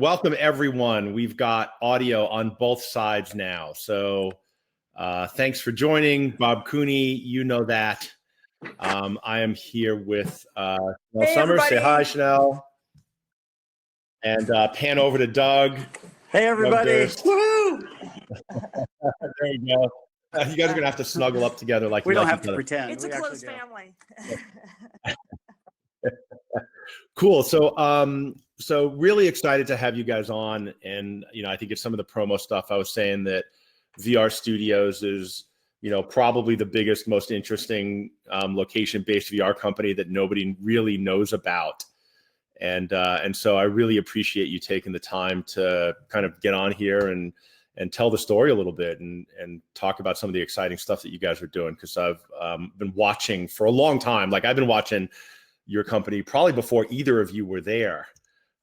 welcome everyone. We've got audio on both sides now. So thanks for joining. Bob Cooney, you know that. I am here with Chanel Summers. Say hi, Chanel. And pan over to Doug. Hey, everybody. Woo! There you go. You guys are going to have to snuggle up together like we you don't like have to pretend. It's a close family. Cool. So really excited to have you guys on. And, I think it's some of the promo stuff I was saying that VRstudios is, probably the biggest, most interesting location-based VR company that nobody really knows about. And so I really appreciate you taking the time to kind of get on here and tell the story a little bit and talk about some of the exciting stuff that you guys are doing. Because I've been watching for a long time. Like I've been watching your company probably before either of you were there.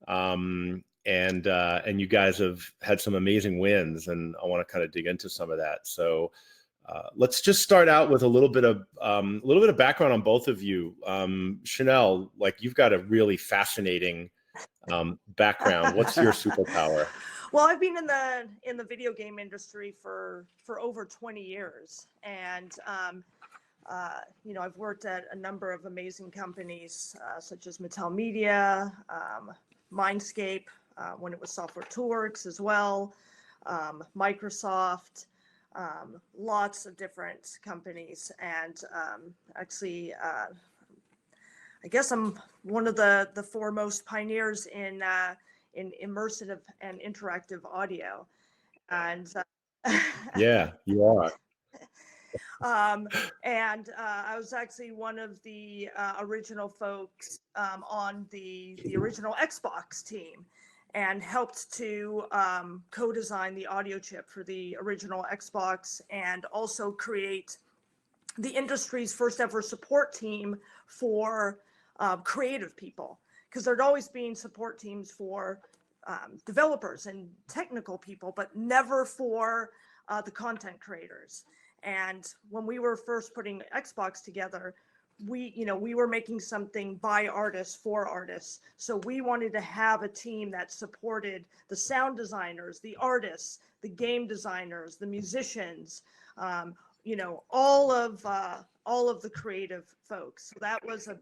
And you guys have had some amazing wins, and I want to kind of dig into some of that. So let's just start out with a little bit of background on both of you. Chanel, like you've got a really fascinating background. What's your superpower? Well, I've been in the video game industry for over 20 years, and I've worked at a number of amazing companies such as Mattel Media, Mindscape, when it was Software Toolworks as well, Microsoft, lots of different companies, and actually, I guess I'm one of the foremost pioneers in immersive and interactive audio, and yeah, you are. And I was actually one of the original folks on the original Xbox team, and helped to co-design the audio chip for the original Xbox, and also create the industry's first ever support team for creative people, because there'd always been support teams for developers and technical people, but never for the content creators. And when we were first putting Xbox together, we were making something by artists for artists. So we wanted to have a team that supported the sound designers, the artists, the game designers, the musicians, all of the creative folks. So that was a.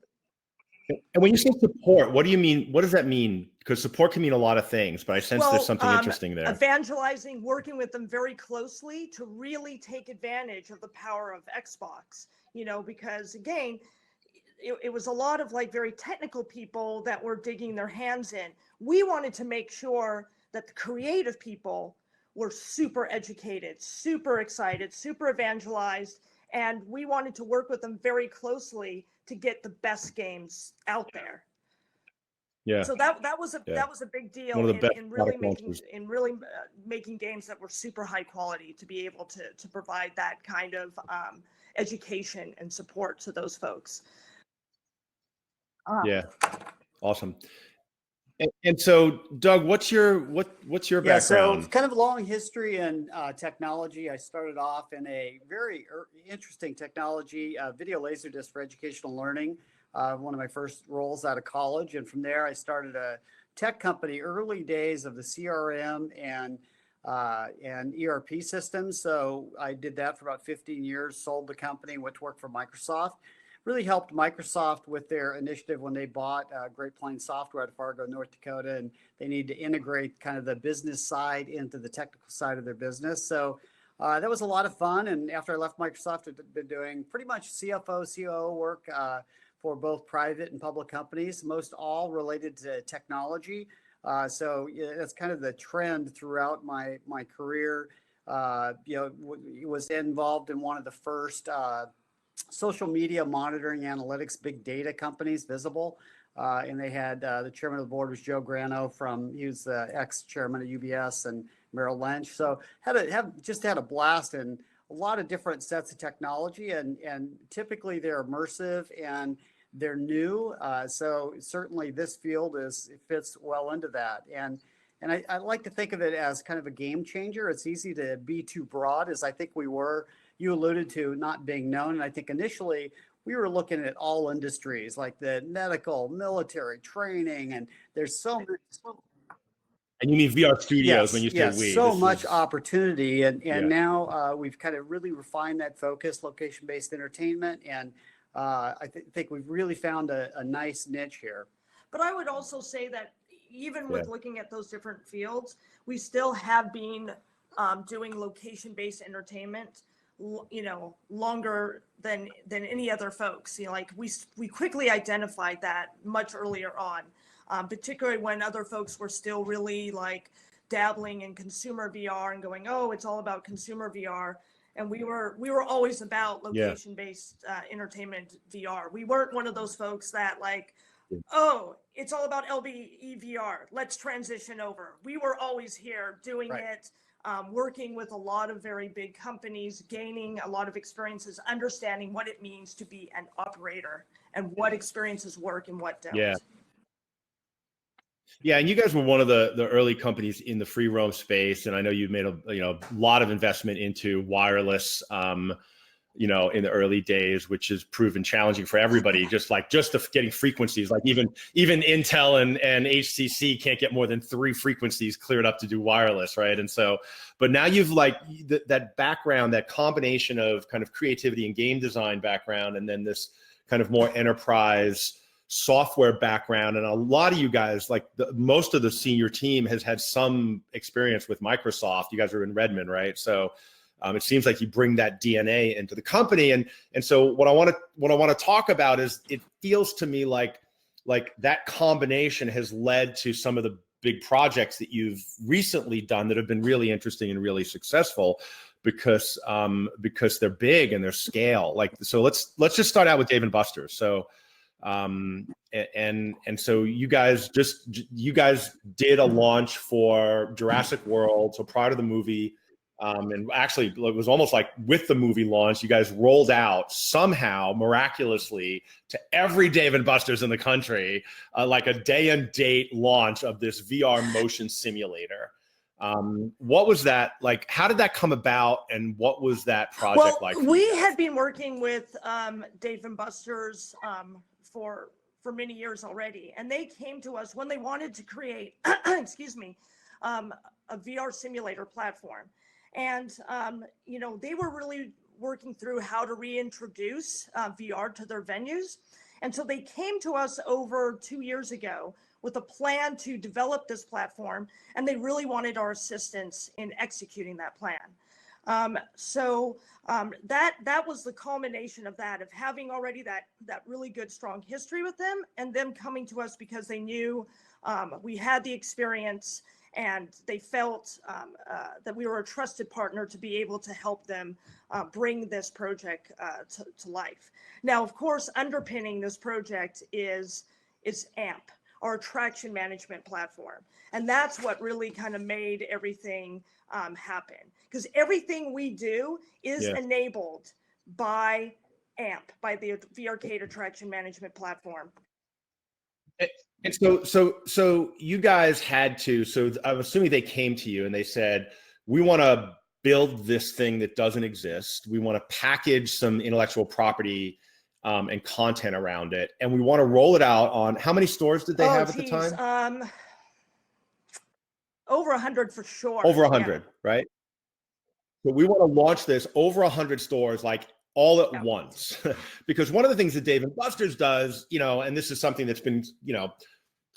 And when you say support, what do you mean? What does that mean? Because support can mean a lot of things, but I sense there's something interesting there. Evangelizing, working with them very closely to really take advantage of the power of Xbox, because again, it was a lot of like very technical people that were digging their hands in. We wanted to make sure that the creative people were super educated, super excited, super evangelized, and we wanted to work with them very closely to get the best games out there. Yeah. So that was a big deal in really making games that were super high quality, to be able to provide that kind of education and support to those folks. Yeah, awesome. And so, Doug, what's your background? Yeah, so kind of a long history in technology. I started off in a very interesting technology, video laserdisc for educational learning. One of my first roles out of college, and from there I started a tech company. Early days of the CRM and ERP systems. So I did that for about 15 years. Sold the company, went to work for Microsoft. Really helped Microsoft with their initiative when they bought Great Plains Software out of Fargo, North Dakota, and they need to integrate kind of the business side into the technical side of their business. So that was a lot of fun. And after I left Microsoft, I've been doing pretty much CFO, COO work for both private and public companies, most all related to technology. So that's kind of the trend throughout my career. Was involved in one of the first social media monitoring analytics, big data companies, Visible. And they had the chairman of the board was Joe Grano he was the ex-chairman of UBS and Merrill Lynch. So had a blast in a lot of different sets of technology, and typically they're immersive and they're new. So certainly this field fits well into that. And I like to think of it as kind of a game changer. It's easy to be too broad, as I think we were. You alluded to not being known. And I think initially we were looking at all industries like the medical, military, training, and there's so many. And you mean VR Studios when Yes, you say yes, we. so This much is, opportunity, and yeah. now we've kind of really refined that focus, location-based entertainment, and I think we've really found a nice niche here. But I would also say that even with Yeah. looking at those different fields, we still have been doing location-based entertainment, longer than any other folks. Like we quickly identified that much earlier on, particularly when other folks were still really like dabbling in consumer VR and going, oh, it's all about consumer VR. And we were always about location-based entertainment VR. We weren't one of those folks that like, oh, it's all about LBE VR. Let's transition over. We were always here doing it, working with a lot of very big companies, gaining a lot of experiences, understanding what it means to be an operator and what experiences work and what don't. Yeah. Yeah, and you guys were one of the early companies in the free roam space, and I know you've made a lot of investment into wireless, in the early days, which has proven challenging for everybody. Just getting frequencies, like even Intel and HTC can't get more than 3 frequencies cleared up to do wireless, right? And so, but now you've that background, that combination of kind of creativity and game design background, and then this kind of more enterprise software background, and a lot of you guys, like most of the senior team has had some experience with Microsoft. You guys are in Redmond, right? So it seems like you bring that DNA into the company, and so what I want to talk about is, it feels to me like that combination has led to some of the big projects that you've recently done that have been really interesting and really successful, because they're big and they're scale. Like, so let's just start out with Dave & Buster's. So so you guys did a launch for Jurassic World. So prior to the movie, and actually it was almost like with the movie launch, you guys rolled out somehow miraculously to every Dave & Buster's in the country, like a day and date launch of this VR motion simulator. What was that like? How did that come about, and what was that project like? We had been working with Dave & Buster's for many years already, and they came to us when they wanted to create, excuse me, a VR simulator platform, and they were really working through how to reintroduce VR to their venues, and so they came to us over 2 years ago with a plan to develop this platform, and they really wanted our assistance in executing that plan. That was the culmination of that, of having already that really good, strong history with them, and them coming to us because they knew we had the experience, and they felt that we were a trusted partner to be able to help them bring this project to life. Now, of course, underpinning this project is AMP, our attraction management platform. And that's what really kind of made everything happen. Because everything we do is enabled by AMP, by the VRcade attraction management platform. And so you guys had to, so I'm assuming they came to you and they said, we want to build this thing that doesn't exist. We want to package some intellectual property and content around it, and we want to roll it out on, how many stores did they have at the time? Over 100 for sure. Over 100, right? So we want to launch this over 100 stores, like all at once. Because one of the things that Dave & Buster's does, and this is something that's been,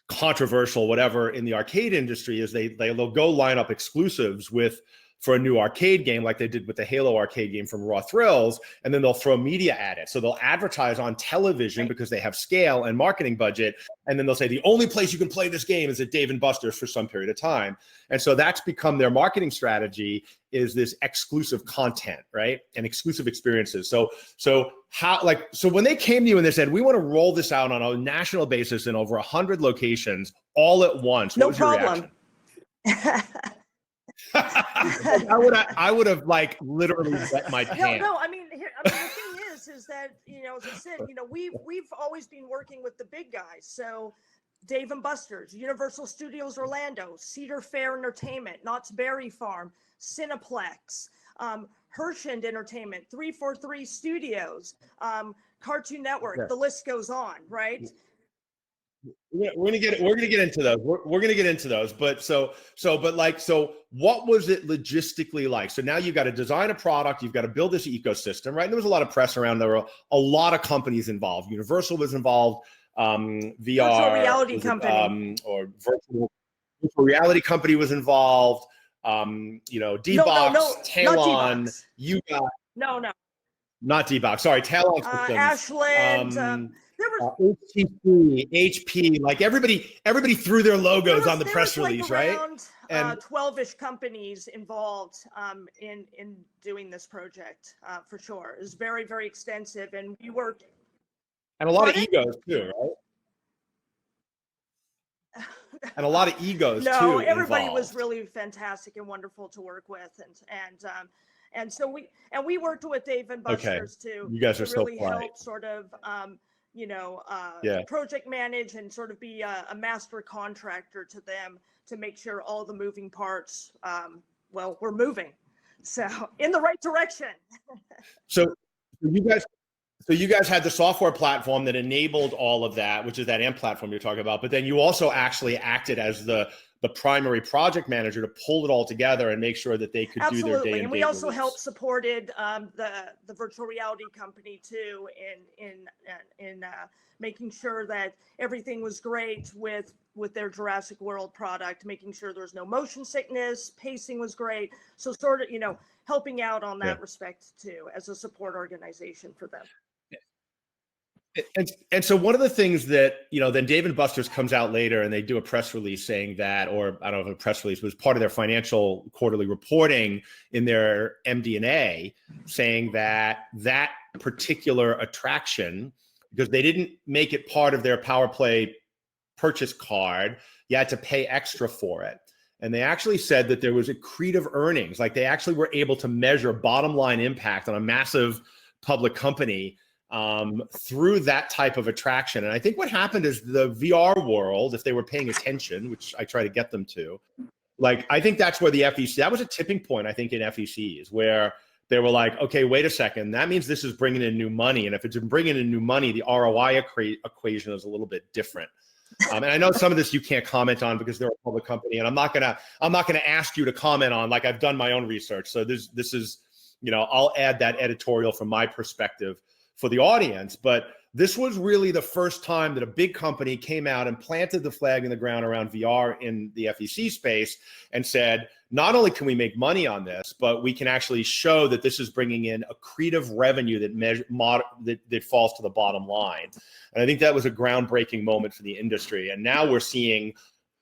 controversial, whatever, in the arcade industry, is they'll go line up exclusives for a new arcade game, like they did with the Halo arcade game from Raw Thrills, and then they'll throw media at it. So they'll advertise on television because they have scale and marketing budget, and then they'll say the only place you can play this game is at Dave & Buster's for some period of time. And so that's become their marketing strategy, is this exclusive content, right? And exclusive experiences. So when they came to you and they said, we want to roll this out on a national basis in over 100 locations all at once, what was your reaction? I would have like literally wet my pants. No. I mean, the thing is that, as I said, we've always been working with the big guys. So Dave & Buster's, Universal Studios Orlando, Cedar Fair Entertainment, Knott's Berry Farm, Cineplex, Hershend Entertainment, 343 Studios, Cartoon Network, the list goes on, right? we're gonna get into those. We're gonna get into those. But so what was it logistically like? So now you've got to design a product, you've got to build this ecosystem, right? And there was a lot of press around. There were a lot of companies involved. Universal was involved. VR Virtual reality company. or virtual reality company was involved. D-Box, Talon, you got no, not D-Box. Sorry, Talon Systems. Ashland. There was HTC, HP, like everybody threw their logos on the press release, right? And 12-ish companies involved in doing this project for sure. It was very, very extensive, and we worked. And a lot of egos too, right? And a lot of egos too. No, everybody involved. was really fantastic and wonderful to work with, and so we worked with Dave and Buster's too. You guys are to really so polite. help sort of Yeah. project manage and sort of be a master contractor to them to make sure all the moving parts were moving, so in the right direction. So you guys had the software platform that enabled all of that, which is that AMP platform you're talking about. But then you also actually acted as the primary project manager to pull it all together and make sure that they could do their day. And we also helped supported the virtual reality company too in making sure that everything was great with their Jurassic World product, making sure there was no motion sickness, pacing was great. So sort of, helping out on that respect too, as a support organization for them. And so one of the things that, then Dave and Buster's comes out later and they do a press release saying that, or I don't know if a press release was part of their financial quarterly reporting in their MD&A, saying that particular attraction, because they didn't make it part of their Power Play purchase card, you had to pay extra for it. And they actually said that there was accretive earnings, like they actually were able to measure bottom line impact on a massive public company through that type of attraction. And I think what happened is the VR world, if they were paying attention, which I try to get them to, like, I think that's where the FEC, that was a tipping point, I think, in FECs, where they were like, okay, wait a second, that means this is bringing in new money. And if it's bringing in new money, the ROI equation is a little bit different. And I know some of this you can't comment on because they're a public company, and I'm not gonna ask you to comment on, like, I've done my own research. So this is, I'll add that editorial from my perspective for the audience. But this was really the first time that a big company came out and planted the flag in the ground around VR in the FEC space and said, not only can we make money on this, but we can actually show that this is bringing in accretive revenue that falls to the bottom line. And I think that was a groundbreaking moment for the industry. And now we're seeing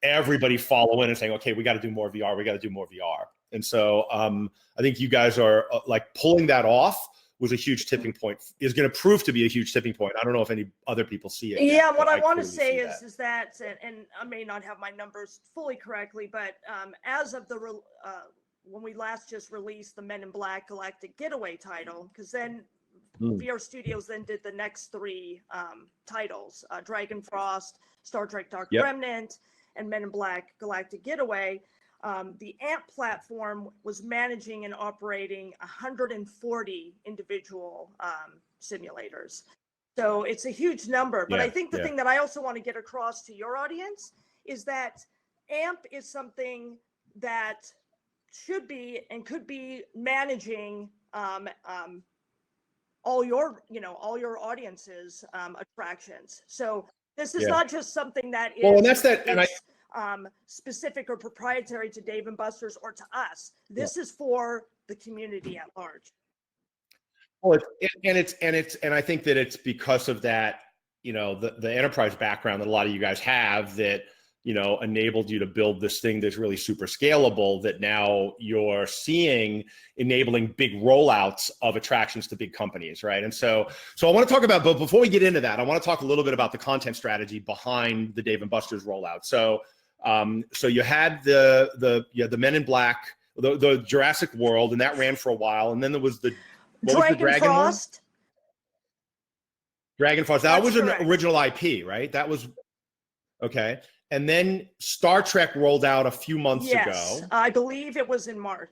everybody follow in and saying, okay, we got to do more VR. We got to do more VR. And so I think you guys are like pulling that off was a huge tipping point, is going to prove to be a huge tipping point. I don't know if any other people see it. Yeah, what I want to say is that, and I may not have my numbers fully correctly, but as of when we last just released the Men in Black Galactic Getaway title, because then VRstudios then did the next three titles, Dragon Frost, Star Trek Dark Remnant, and Men in Black Galactic Getaway. The AMP platform was managing and operating 140 individual simulators. So it's a huge number. But I think the thing that I also want to get across to your audience is that AMP is something that should be and could be managing all your audience's attractions. So this is not just something that is and that's that, and specific or proprietary to Dave and Buster's or to us. This is for the community at large. Well, and I think that it's because of that, the enterprise background that a lot of you guys have that, enabled you to build this thing that's really super scalable, that now you're seeing enabling big rollouts of attractions to big companies, right? And so I want to talk about, but before we get into that, I want to talk a little bit about the content strategy behind the Dave and Buster's rollout. So you had the Men in Black, the Jurassic World, and that ran for a while, and then there was the Dragon Frost. Dragon Frost. That was an original IP, right? That was okay. And then Star Trek rolled out a few months ago. I believe it was in March.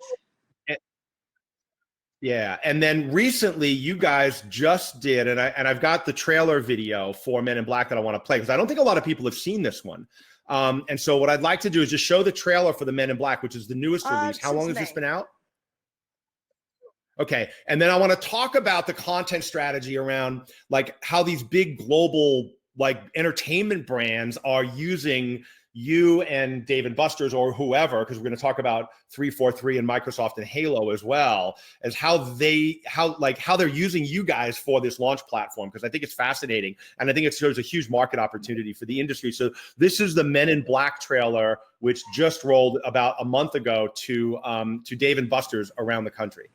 Yeah, and then recently you guys just did, and I've got the trailer video for Men in Black that I want to play because I don't think a lot of people have seen this one. And so what I'd like to do is just show the trailer for the Men in Black, which is the newest release. How long has this been out? Okay, and then I want to talk about the content strategy around like how these big global like entertainment brands are using you and Dave & Buster's or whoever, because we're going to talk about 343 and Microsoft and Halo as well, as how they're using you guys for this launch platform, because I think it's fascinating and I think it shows a huge market opportunity for the industry. So this is the Men in Black trailer, which just rolled about a month ago to Dave & Buster's around the country.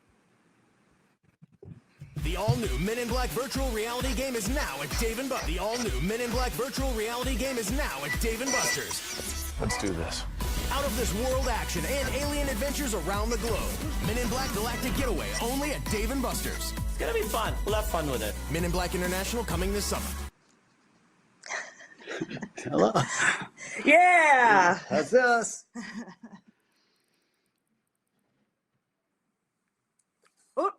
The all-new Men in Black virtual reality game is now at Dave & Buster's. The all-new Men in Black virtual reality game is now at Dave & Buster's. Let's do this. Out of this world action and alien adventures around the globe. Men in Black Galactic Getaway only at Dave & Buster's. It's gonna be fun. We'll have fun with it. Men in Black International coming this summer. Hello. Yeah. That's us. Oh,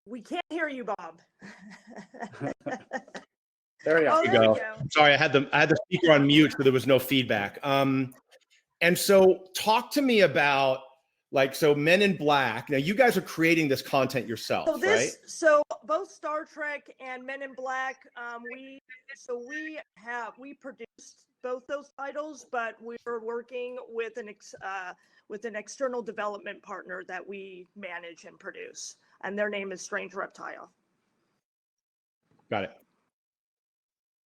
we can't hear you, Bob. There you Oh, go. there we Go. go. Sorry, I had the speaker on mute, so there was no feedback. And so talk to me about so Men in Black. Now you guys are creating this content yourself, right? So both Star Trek and Men in Black, we produced both those titles, but we're working with an external development partner that we manage and produce, and their name is Strange Reptile. Got it.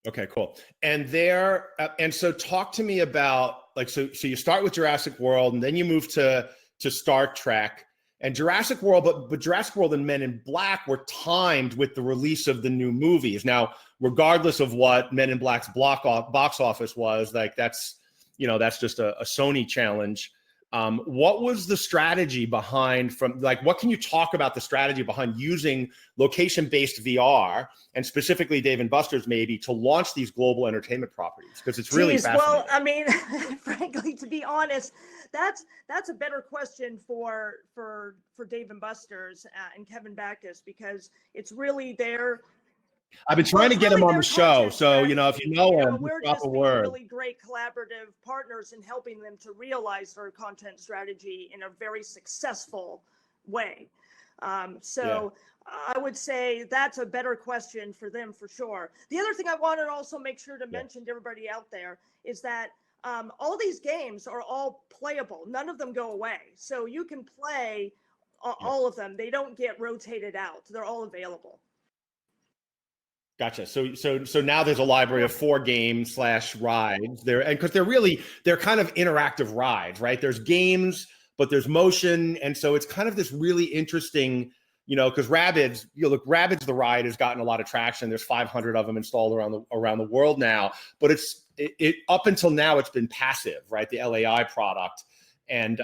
Okay, cool. And so talk to me about so you start with Jurassic World and then you move to Star Trek and Jurassic World, but Jurassic World and Men in Black were timed with the release of the new movies. Now, regardless of what Men in Black's box office was, that's just a Sony challenge. What was the strategy behind what can you talk about the strategy behind using location-based VR and specifically Dave & Buster's maybe to launch these global entertainment properties? Because it's really fascinating. Well, I mean, frankly, to be honest, that's a better question for Dave & Buster's and Kevin Backus, because it's really their. I've been trying to get him on the show, so if you know him, we're drop just a being word. really great collaborative partners in helping them to realize their content strategy in a very successful way. I would say that's a better question for them for sure. The other thing I wanted to also make sure to mention to everybody out there is that all these games are all playable. None of them go away, so you can play all of them. They don't get rotated out. They're all available. Gotcha. So now there's a library of 4 games / rides there, and because they're kind of interactive rides, right? There's games, but there's motion, and so it's kind of this really interesting, because Rabbids the ride has gotten a lot of traction. There's 500 of them installed around the world now, but it up until now it's been passive, right? The LAI product, and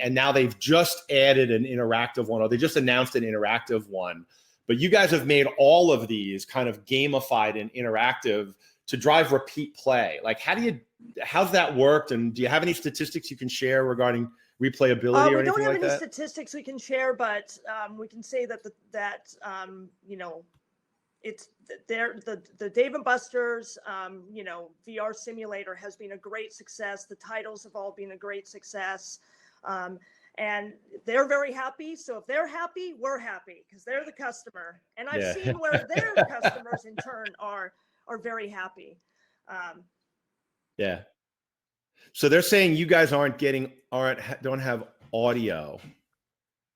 now they've just added an interactive one, or they just announced an interactive one. But you guys have made all of these kind of gamified and interactive to drive repeat play. How's that worked? And do you have any statistics you can share regarding replayability or anything like that? We don't have any statistics we can share, but we can say that it's the Dave & Buster's VR simulator has been a great success. The titles have all been a great success. And they're very happy. So if they're happy, we're happy because they're the customer. And I've seen where their customers in turn are very happy. Yeah. So they're saying you guys don't have audio.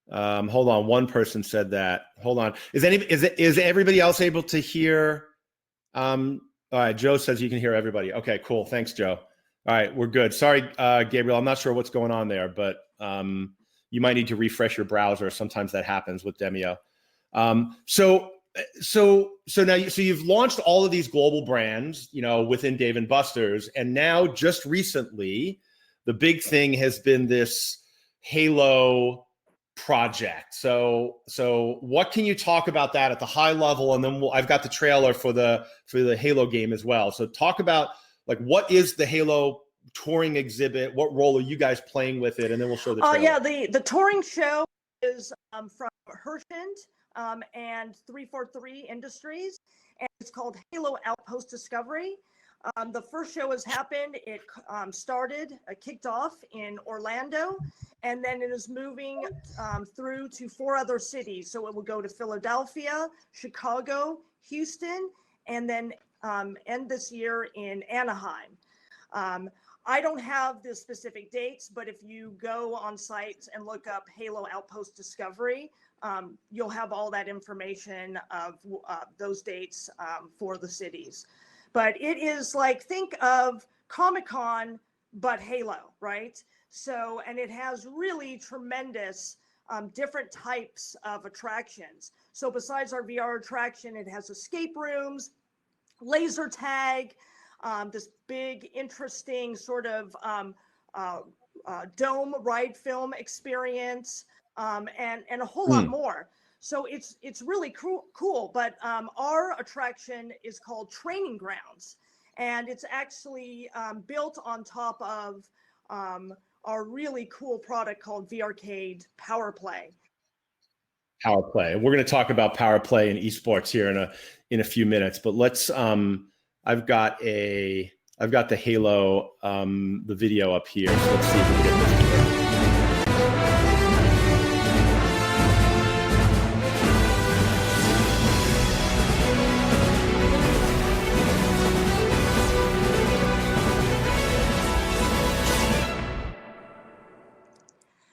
Hold on. One person said that. Hold on. Is everybody else able to hear? All right. Joe says you can hear everybody. Okay, cool. Thanks, Joe. All right, we're good. Sorry, Gabriel, I'm not sure what's going on there, but you might need to refresh your browser. Sometimes that happens with Demio. So now you've launched all of these global brands, within Dave & Buster's, and now just recently, the big thing has been this Halo project. So what can you talk about that at the high level, and then I've got the trailer for the Halo game as well. So talk about what is the Halo touring exhibit? What role are you guys playing with it? And then we'll show the trailer. The touring show is from Hershend and 343 Industries, and it's called Halo Outpost Discovery. The first show has happened. It kicked off in Orlando, and then it is moving through to 4 other cities. So it will go to Philadelphia, Chicago, Houston, and then end this year in Anaheim. I don't have the specific dates, but if you go on site and look up Halo Outpost Discovery, you'll have all that information of those dates for the cities. But it is like, think of Comic-Con, but Halo, right? So, and it has really tremendous different types of attractions. So besides our VR attraction, it has escape rooms, laser tag, this big, interesting sort of dome ride film experience, and a whole lot more. So it's really cool. But our attraction is called Training Grounds, and it's actually built on top of our really cool product called VRcade Power Play. Power Play. We're going to talk about Power Play and esports here in a few minutes, but let's. I've got the Halo the video up here. So let's see if we can get this.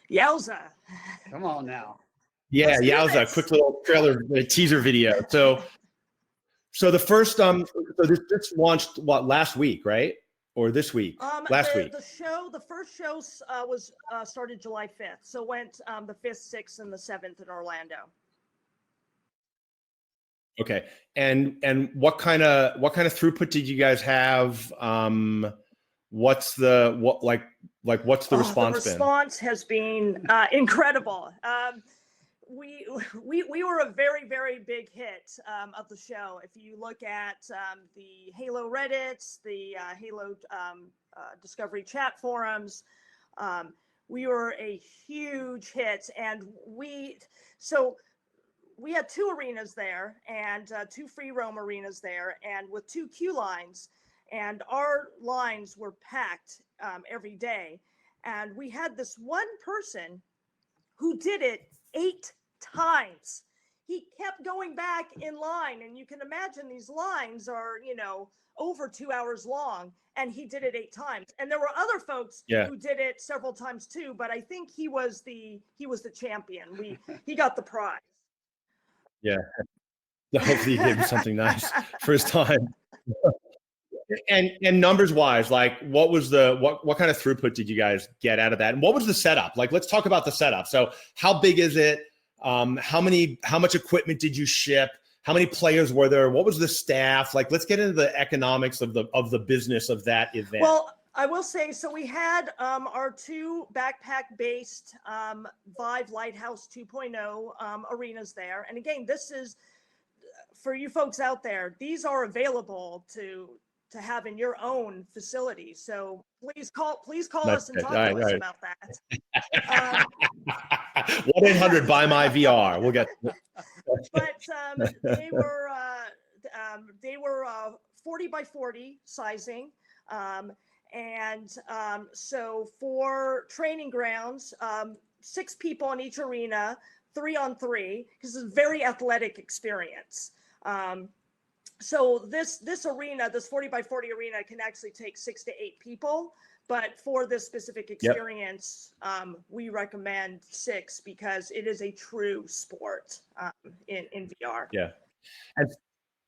Yowza. Come on now. Yeah, yowza! Quick little trailer, teaser video. So the first so this launched last week, right? Or this week? Last week. The first show was started July 5th. So went the 5th, 6th, and the 7th in Orlando. Okay. And what kind of throughput did you guys have? What's the response been? The response has been incredible. We were a very, very big hit of the show. If you look at the Halo Reddits, the Halo Discovery chat forums, we were a huge hit. And we had 2 arenas there and 2 free roam arenas there, and with 2 queue lines, and our lines were packed every day. And we had this one person who did it 8 times. He kept going back in line, and you can imagine these lines are, over 2 hours long, and he did it 8 times. And there were other folks who did it several times too, but I think he was the champion. He got the prize. Yeah. Hopefully he gave him something nice for his time. And numbers wise, like what kind of throughput did you guys get out of that? And what was the setup? Like, let's talk about the setup. So how big is it? How much equipment did you ship? How many players were there? What was the staff? Like, let's get into the economics of the business of that event. Well, I will say, so we had our 2 backpack-based Vive Lighthouse 2.0 arenas there. And again, this is, for you folks out there, these are available to have in your own facility. So please call us and talk to us about that. 1-800 buy my VR. We'll get. But they were 40 by 40 sizing, and so for Training Grounds, 6 people in each arena, 3-on-3, because it's a very athletic experience. So this arena, this 40 by 40 arena, can actually take 6 to 8 people. But for this specific experience, we recommend 6 because it is a true sport in VR. Yeah,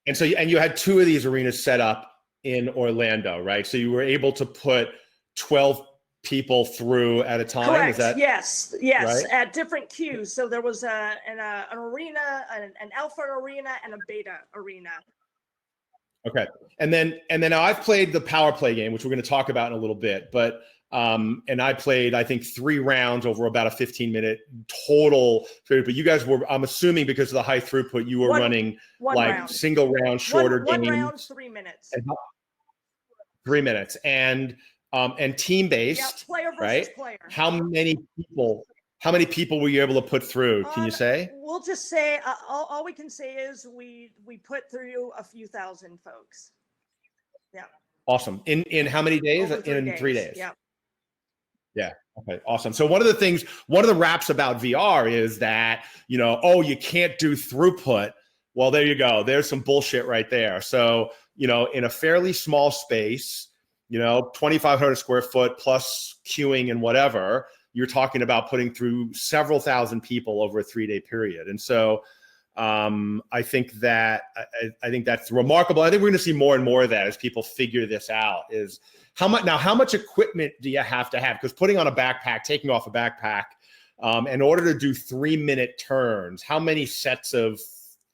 and so you had 2 of these arenas set up in Orlando, right? So you were able to put 12 people through at a time. Correct. Is that yes, right? At different queues. So there was an arena, an alpha arena, and a beta arena. Okay. And then now I've played the Power Play game, which we're going to talk about in a little bit, but and I played, I think, 3 rounds over about a 15-minute total. But you guys were, I'm assuming because of the high throughput, you were running like round. Single round, shorter games. 1 round, 3 minutes. 3 minutes. And team based, player versus right? player. How many people? How many people were you able to put through? Can you say? We'll just say, all we can say is we put through a few thousand folks. Yeah. Awesome. In how many days? Over 3 days. 3 days. Yeah. Yeah. Okay. Awesome. So one of the raps about VR is that, oh, you can't do throughput. Well, there you go. There's some bullshit right there. So, in a fairly small space, 2,500 square foot plus queuing and whatever, you're talking about putting through several thousand people over a 3-day period. And so I think that's remarkable. I think we're going to see more and more of that as people figure this out. Is how much equipment do you have to have? Because putting on a backpack, taking off a backpack, in order to do 3-minute turns, how many sets of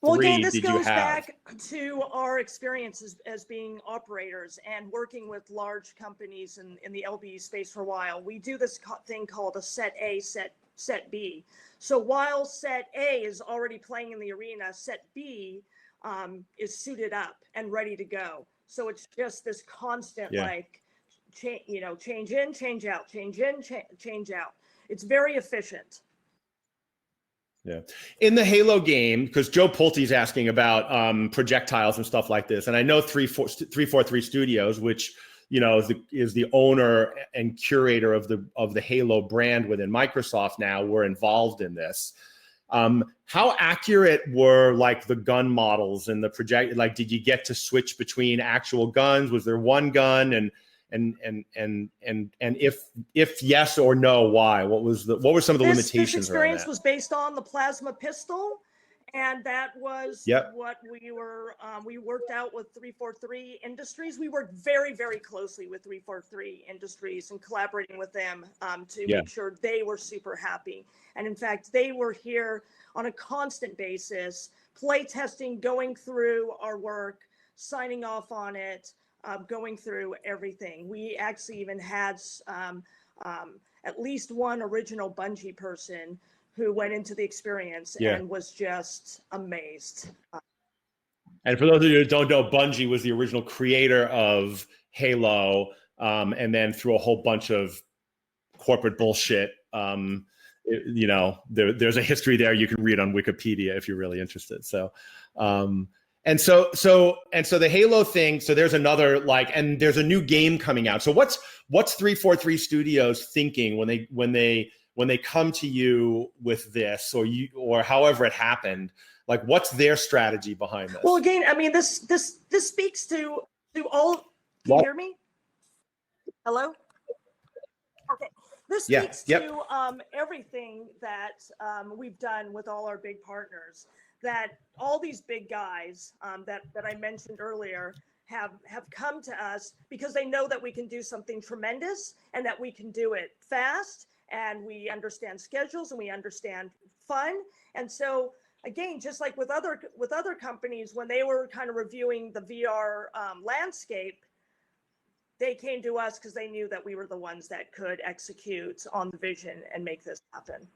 Well, again, this goes back to our experiences as being operators and working with large companies in the LBE space for a while. We do this thing called a set A, set B. So while set A is already playing in the arena, set B is suited up and ready to go. So it's just this constant change in, change out, change in, change out. It's very efficient. Yeah. In the Halo game, because Joe Pulte's asking about projectiles and stuff like this, and I know 343 Studios, which is the owner and curator of the Halo brand within Microsoft now, were involved in this. How accurate were like the gun models and the project? Like, did you get to switch between actual guns? Was there one gun? And if yes or no, why? What were some of the limitations? This experience was based on the plasma pistol, and that was what we were. We worked out with 343 Industries. We worked very, very closely with 343 Industries and collaborating with them to make sure they were super happy. And in fact, they were here on a constant basis, play testing, going through our work, signing off on it. Going through everything. We actually even had at least one original Bungie person who went into the experience and was just amazed. And for those of you who don't know, Bungie was the original creator of Halo, and then through a whole bunch of corporate bullshit, there's a history there you can read on Wikipedia if you're really interested. So. And so the Halo thing, so there's another and there's a new game coming out. So what's 343 Studios thinking when they come to you with this, or however it happened? Like, what's their strategy behind this? Well, again, I mean, this speaks to all. Can you hear me? Hello? Okay. This speaks to everything that we've done with all our big partners. That all these big guys that I mentioned earlier have come to us because they know that we can do something tremendous and that we can do it fast, and we understand schedules and we understand fun. And so again, just like with other companies, when they were kind of reviewing the VR landscape, they came to us because they knew that we were the ones that could execute on the vision and make this happen.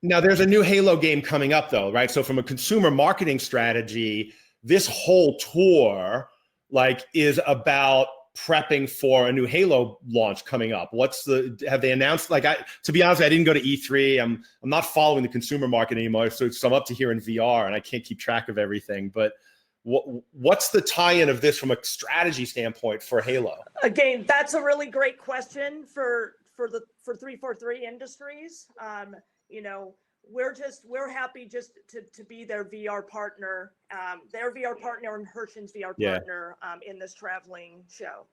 Now, there's a new Halo game coming up, though, right? So from a consumer marketing strategy, this whole tour, is about prepping for a new Halo launch coming up. Have they announced? To be honest, I didn't go to E3. I'm not following the consumer market anymore, so I'm up to here in VR, and I can't keep track of everything. But what's the tie-in of this from a strategy standpoint for Halo? Again, that's a really great question for 343 Industries. We're happy just to be their VR partner, and Hershen's VR partner in this traveling show.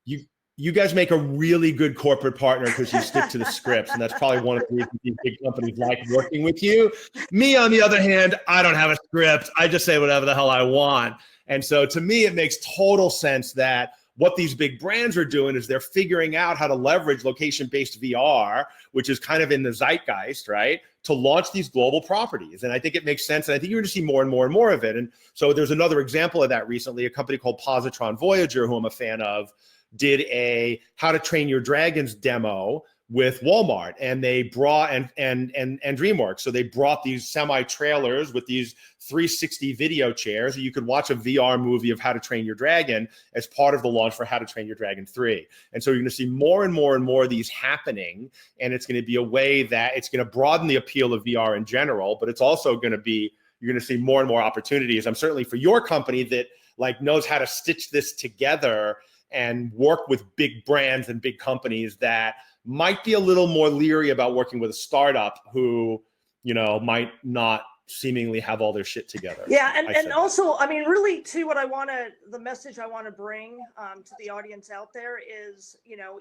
You guys make a really good corporate partner because you stick to the scripts, and that's probably one of the reasons these big companies like working with you. Me, on the other hand, I don't have a script. I just say whatever the hell I want. And so to me, it makes total sense that what these big brands are doing is they're figuring out how to leverage location-based VR, which is kind of in the zeitgeist, right, to launch these global properties. And I think it makes sense. And I think you're going to see more and more and more of it. And so there's another example of that recently. A company called Positron Voyager, who I'm a fan of, did a How to Train Your Dragons demo with Walmart, and they brought and DreamWorks. So they brought these semi-trailers with these 360 video chairs, so you could watch a VR movie of How to Train Your Dragon as part of the launch for How to Train Your Dragon 3. And so you're going to see more and more and more of these happening, and it's going to be a way that it's going to broaden the appeal of VR in general, but it's also going to be, you're going to see more and more opportunities. I'm certainly for your company that like knows how to stitch this together and work with big brands and big companies that might be a little more leery about working with a startup who, you know, might not seemingly have all their shit together. Yeah, and also, I mean, really, too, the message I want to bring to the audience out there is, you know,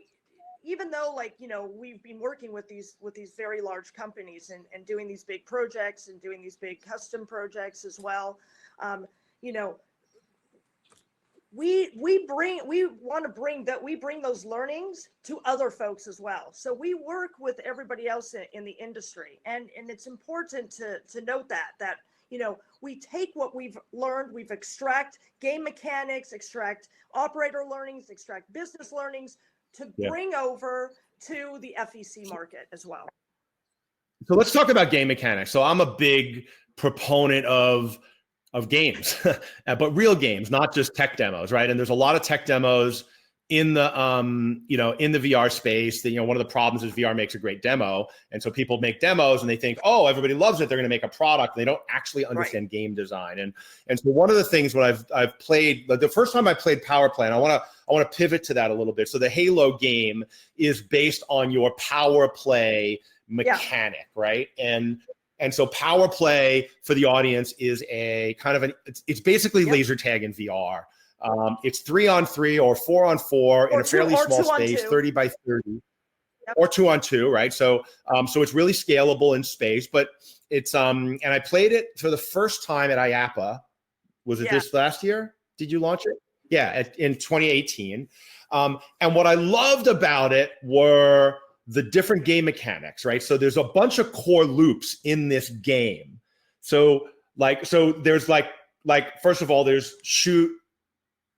even though, like, you know, we've been working with these very large companies and doing these big projects and doing these big custom projects as well, you know, we bring those learnings to other folks as well. So we work with everybody else in the industry, and it's important to note that you know, we take what we've learned, we've extract game mechanics, extract operator learnings, extract business learnings to bring over to the FEC market as well. So let's talk about game mechanics. So I'm a big proponent of games, but real games, not just tech demos, right? And there's a lot of tech demos in the in the VR space. That, you know, one of the problems is VR makes a great demo, and so people make demos and they think, oh, everybody loves it, they're going to make a product. They don't actually understand game design. And so one of the things when I've played, the first time I played Power Play, and I want to pivot to that a little bit. So the Halo game is based on your Power Play mechanic, right? And so Power Play for the audience is a kind of it's basically laser tag in VR. It's 3-on-3 or 4-on-4 in a fairly small space, 30 by 30, or 2-on-2, right? So it's really scalable in space, but it's and I played it for the first time at IAPA. Was it this last year? Did you launch it? Yeah, in 2018. And what I loved about it were the different game mechanics, right? So there's a bunch of core loops in this game. So there's like first of all, there's shoot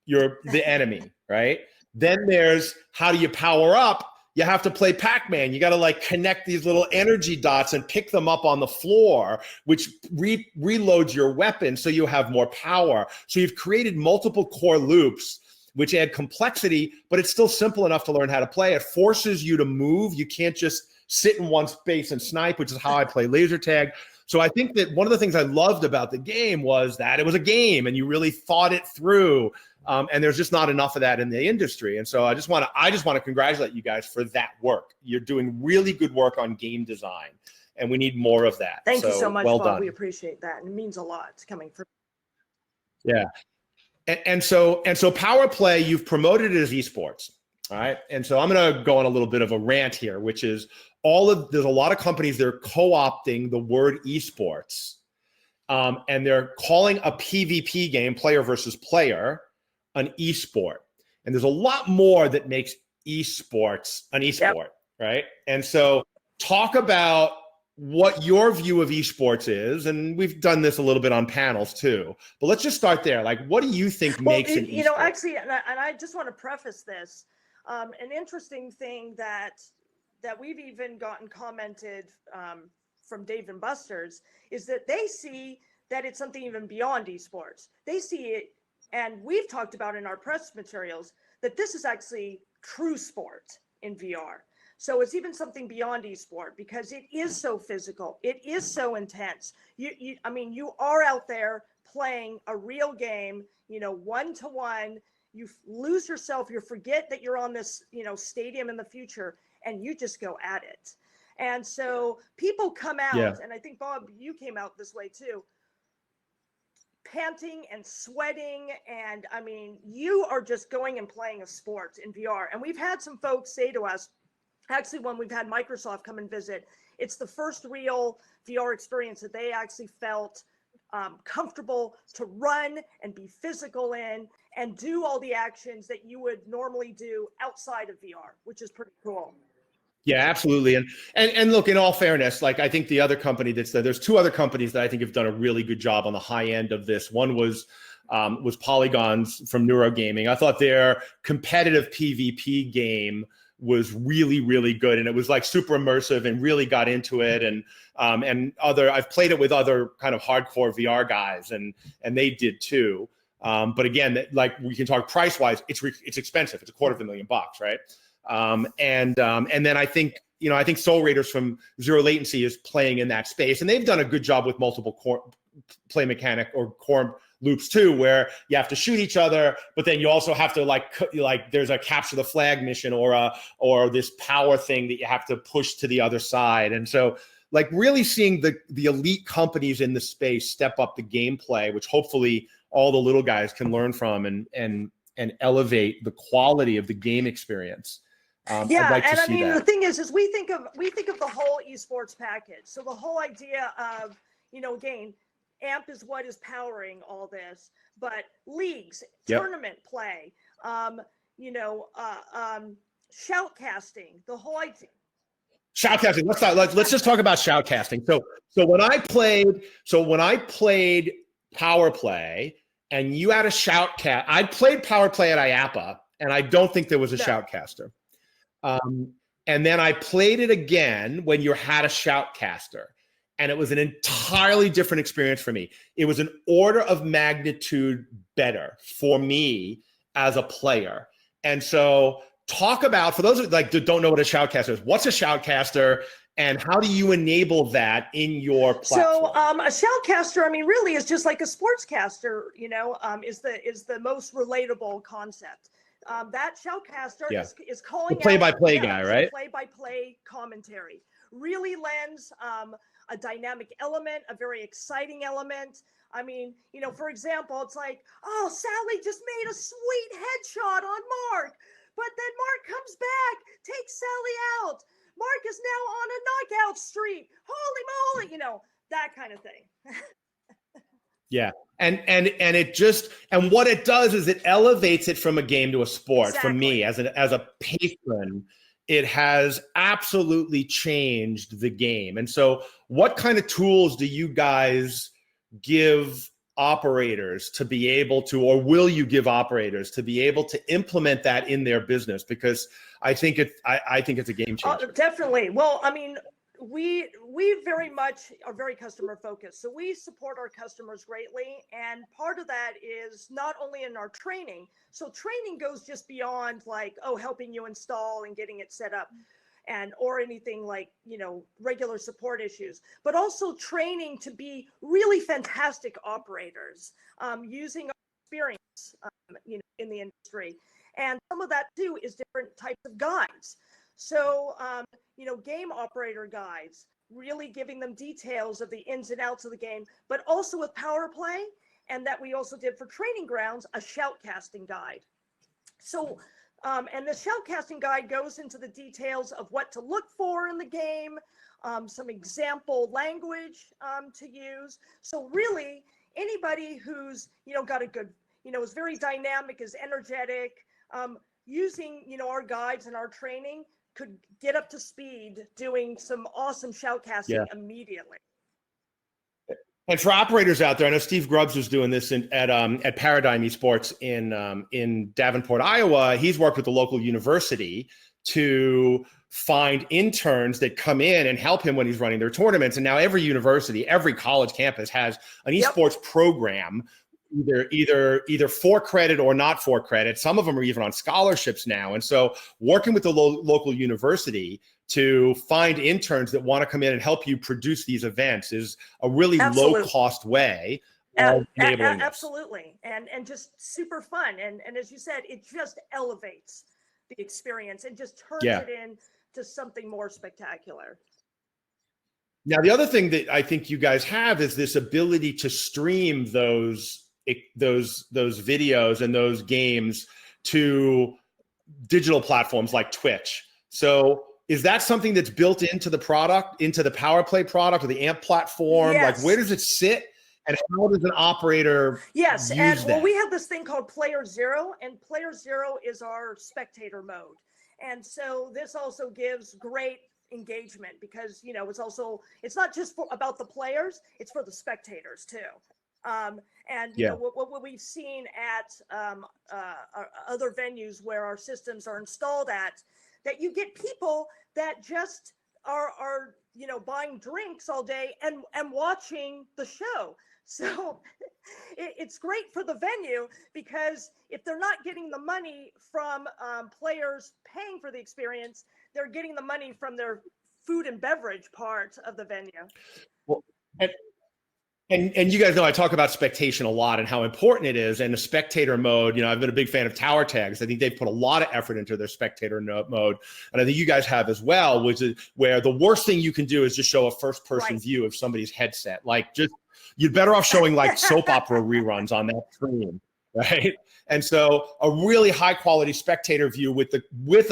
the enemy, right? Then there's how do you power up? You have to play Pac-Man. You got to like connect these little energy dots and pick them up on the floor, which reloads your weapon so you have more power. So you've created multiple core loops which add complexity, but it's still simple enough to learn how to play. It forces you to move. You can't just sit in one space and snipe, which is how I play laser tag. So I think that one of the things I loved about the game was that it was a game and you really thought it through. And there's just not enough of that in the industry. And so I just want to congratulate you guys for that work. You're doing really good work on game design, and we need more of that. Thank you so much, well Bob. done. We appreciate that. And it means a lot coming from. Yeah. And so Power Play, you've promoted it as esports, all right? And so I'm going to go on a little bit of a rant here, which is there's a lot of companies that are co-opting the word esports, and they're calling a PvP game, player versus player, an esport. And there's a lot more that makes esports an esport, right? And so talk about what your view of esports is, and we've done this a little bit on panels too, but let's just start there. Like, what do you think makes an esport? You know, actually, and I just want to preface this, an interesting thing that we've even gotten commented from Dave and Buster's is that they see that it's something even beyond esports. They see it, and we've talked about in our press materials, that this is actually true sport in VR. So it's even something beyond esport because it is so physical. It is so intense. I mean, you are out there playing a real game, you know, 1-to-1. You lose yourself. You forget that you're on this, you know, stadium in the future, and you just go at it. And so people come out, and I think, Bob, you came out this way too, panting and sweating. And I mean, you are just going and playing a sport in VR. And we've had some folks say to us, actually, when we've had Microsoft come and visit, it's the first real VR experience that they actually felt comfortable to run and be physical in and do all the actions that you would normally do outside of VR, which is pretty cool. Yeah, absolutely. And look, in all fairness, like I think the other company there's two other companies that I think have done a really good job on the high end of this. One was Polygon's from Neurogaming. I thought their competitive PvP game was really, really good. And it was like super immersive and really got into it. And I've played it with other kind of hardcore VR guys and they did too. But again, like we can talk price wise, it's expensive. It's $250,000, right? And then I think Soul Raiders from Zero Latency is playing in that space, and they've done a good job with multiple play mechanic or core loops too, where you have to shoot each other, but then you also have to like there's a capture the flag mission or this power thing that you have to push to the other side. And so like really seeing the elite companies in the space step up the gameplay, which hopefully all the little guys can learn from and elevate the quality of the game experience. Yeah, I'd like to and I see mean that. the thing is we think of the whole esports package. So the whole idea of, again, AMP is what is powering all this, but leagues, tournament play, shoutcasting, the whole idea. Shoutcasting. Let's just talk about shoutcasting. So when I played Power Play and you had a shoutcast, I played Power Play at IAPA, and I don't think there was a shoutcaster. And then I played it again when you had a shoutcaster, and it was an entirely different experience for me. It was an order of magnitude better for me as a player. And so talk about, for those that don't know what a shoutcaster is, what's a shoutcaster and how do you enable that in your platform? So a shoutcaster, I mean, really is just like a sportscaster, is the most relatable concept. That shoutcaster is calling the play-by-play guy, right? Play-by-play commentary really lends a dynamic element, a very exciting element. I mean, for example, it's like, oh, Sally just made a sweet headshot on Mark, but then Mark comes back, takes Sally out. Mark is now on a knockout streak. Holy moly, that kind of thing. Yeah. And what it does is it elevates it from a game to a sport. Exactly. For me as a patron, it has absolutely changed the game. And so what kind of tools do you guys give operators to be able to, or will you give operators to be able to implement that in their business? Because I think it's a game changer. Definitely. Well, I mean, we very much are very customer focused. So we support our customers greatly. And part of that is not only in our training. So training goes just beyond like, helping you install and getting it set up or anything like, regular support issues, but also training to be really fantastic operators, using our experience, in the industry. And some of that too is different types of guides. So, game operator guides, really giving them details of the ins and outs of the game, but also with Power Play, and that we also did for Training Grounds, a shoutcasting guide. So, and the shoutcasting guide goes into the details of what to look for in the game, some example language to use. So really, anybody who's, got a good, is very dynamic, is energetic, using, our guides and our training could get up to speed doing some awesome shoutcasting immediately. And for operators out there, I know Steve Grubbs was doing this at Paradigm Esports in Davenport, Iowa. He's worked with the local university to find interns that come in and help him when he's running their tournaments. And now every university, every college campus has an esports program, either for credit or not for credit. Some of them are even on scholarships now. And so working with the local university to find interns that want to come in and help you produce these events is a really low cost way of enabling this. Absolutely. And just super fun. And as you said, it just elevates the experience and just turns it into something more spectacular. Now, the other thing that I think you guys have is this ability to stream those videos and those games to digital platforms like Twitch. So is that something that's built into the product, into the Power Play product or the AMP platform? Yes. Like, where does it sit, and how does an operator use and that? well, we have this thing called Player Zero, and Player Zero is our spectator mode. And so this also gives great engagement because, it's not just about the players, it's for the spectators too. What we've seen at other venues where our systems are installed at, that you get people that just are buying drinks all day and watching the show. So it's great for the venue, because if they're not getting the money from players paying for the experience, they're getting the money from their food and beverage part of the venue. Well, and you guys know I talk about spectation a lot and how important it is. And the spectator mode, I've been a big fan of tower tags. I think they've put a lot of effort into their spectator mode. And I think you guys have as well, which is where the worst thing you can do is just show a first person view of somebody's headset. You're better off showing soap opera reruns on that screen, right? And so a really high quality spectator view with a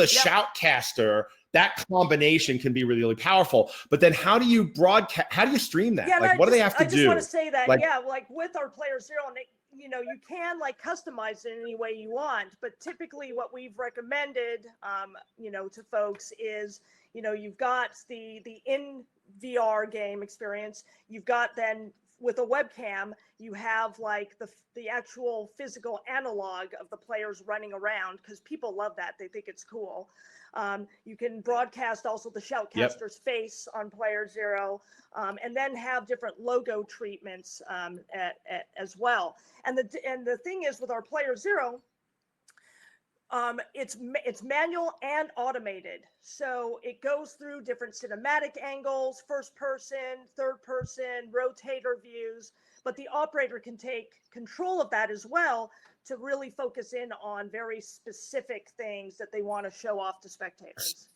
shoutcaster, that combination can be really, really powerful. But then how do you broadcast? How do you stream that? What do they have to do? I just want to say that, with our Player Zero, you can customize it any way you want. But typically what we've recommended, to folks is, you've got the in VR game experience. You've got then with a webcam, you have the actual physical analog of the players running around, because people love that. They think it's cool. You can broadcast also the shoutcaster's face on Player Zero, and then have different logo treatments as well. And the thing is, with our Player Zero, it's manual and automated. So it goes through different cinematic angles, first person, third person, rotator views, but the operator can take control of that as well to really focus in on very specific things that they want to show off to spectators.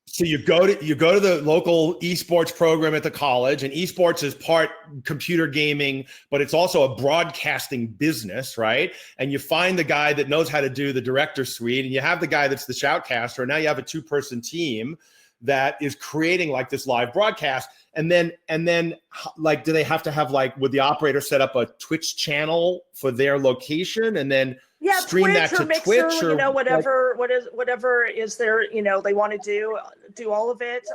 So you go to the local esports program at the college, and esports is part computer gaming, but it's also a broadcasting business, right? And you find the guy that knows how to do the director suite, and you have the guy that's the shoutcaster, and now you have a 2-person team that is creating this live broadcast. And then do they have to have would the operator set up a Twitch channel for their location and then stream Twitch that to Mixer, Twitch or whatever is there, they want to do all of it.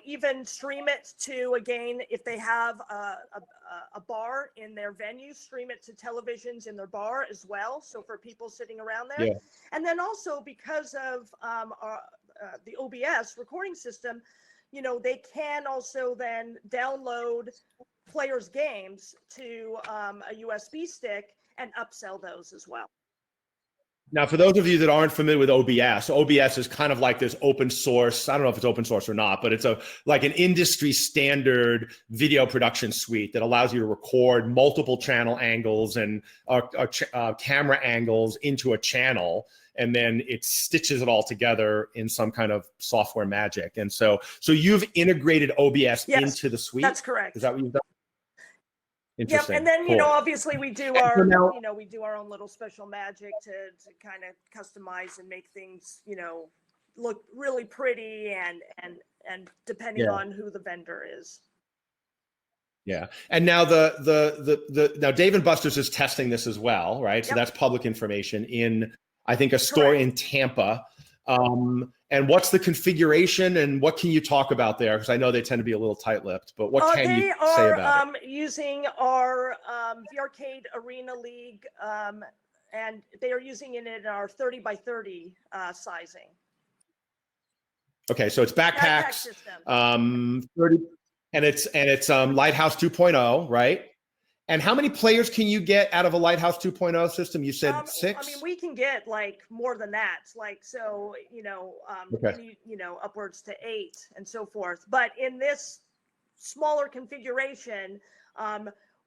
Even stream it to, again, if they have a bar in their venue, stream it to televisions in their bar as well. So for people sitting around there, and then also because of the OBS recording system, they can also then download players' games to a USB stick and upsell those as well. Now, for those of you that aren't familiar with OBS is kind of like this open source. I don't know if it's open source or not, but it's an industry standard video production suite that allows you to record multiple channel angles and camera angles into a channel, and then it stitches it all together in some kind of software magic. And so you've integrated OBS into the suite. That's correct. Is that what you've done? Interesting. Yep, and then cool. obviously we do our we do our own little special magic to kind of customize and make things look really pretty and depending on who the vendor is. Yeah, and now now Dave & Buster's is testing this as well, right? So that's public information in I think a store in Tampa. And what's the configuration and what can you talk about there? Because I know they tend to be a little tight-lipped, but what can you say about it? Using our VRcade Arena League, and they are using it in our 30 by 30 sizing. Okay, so it's backpacks, 30, and it's Lighthouse 2.0, right? And how many players can you get out of a Lighthouse 2.0 system? You said 6? I mean, we can get more than that. Upwards to 8 and so forth. But in this smaller configuration,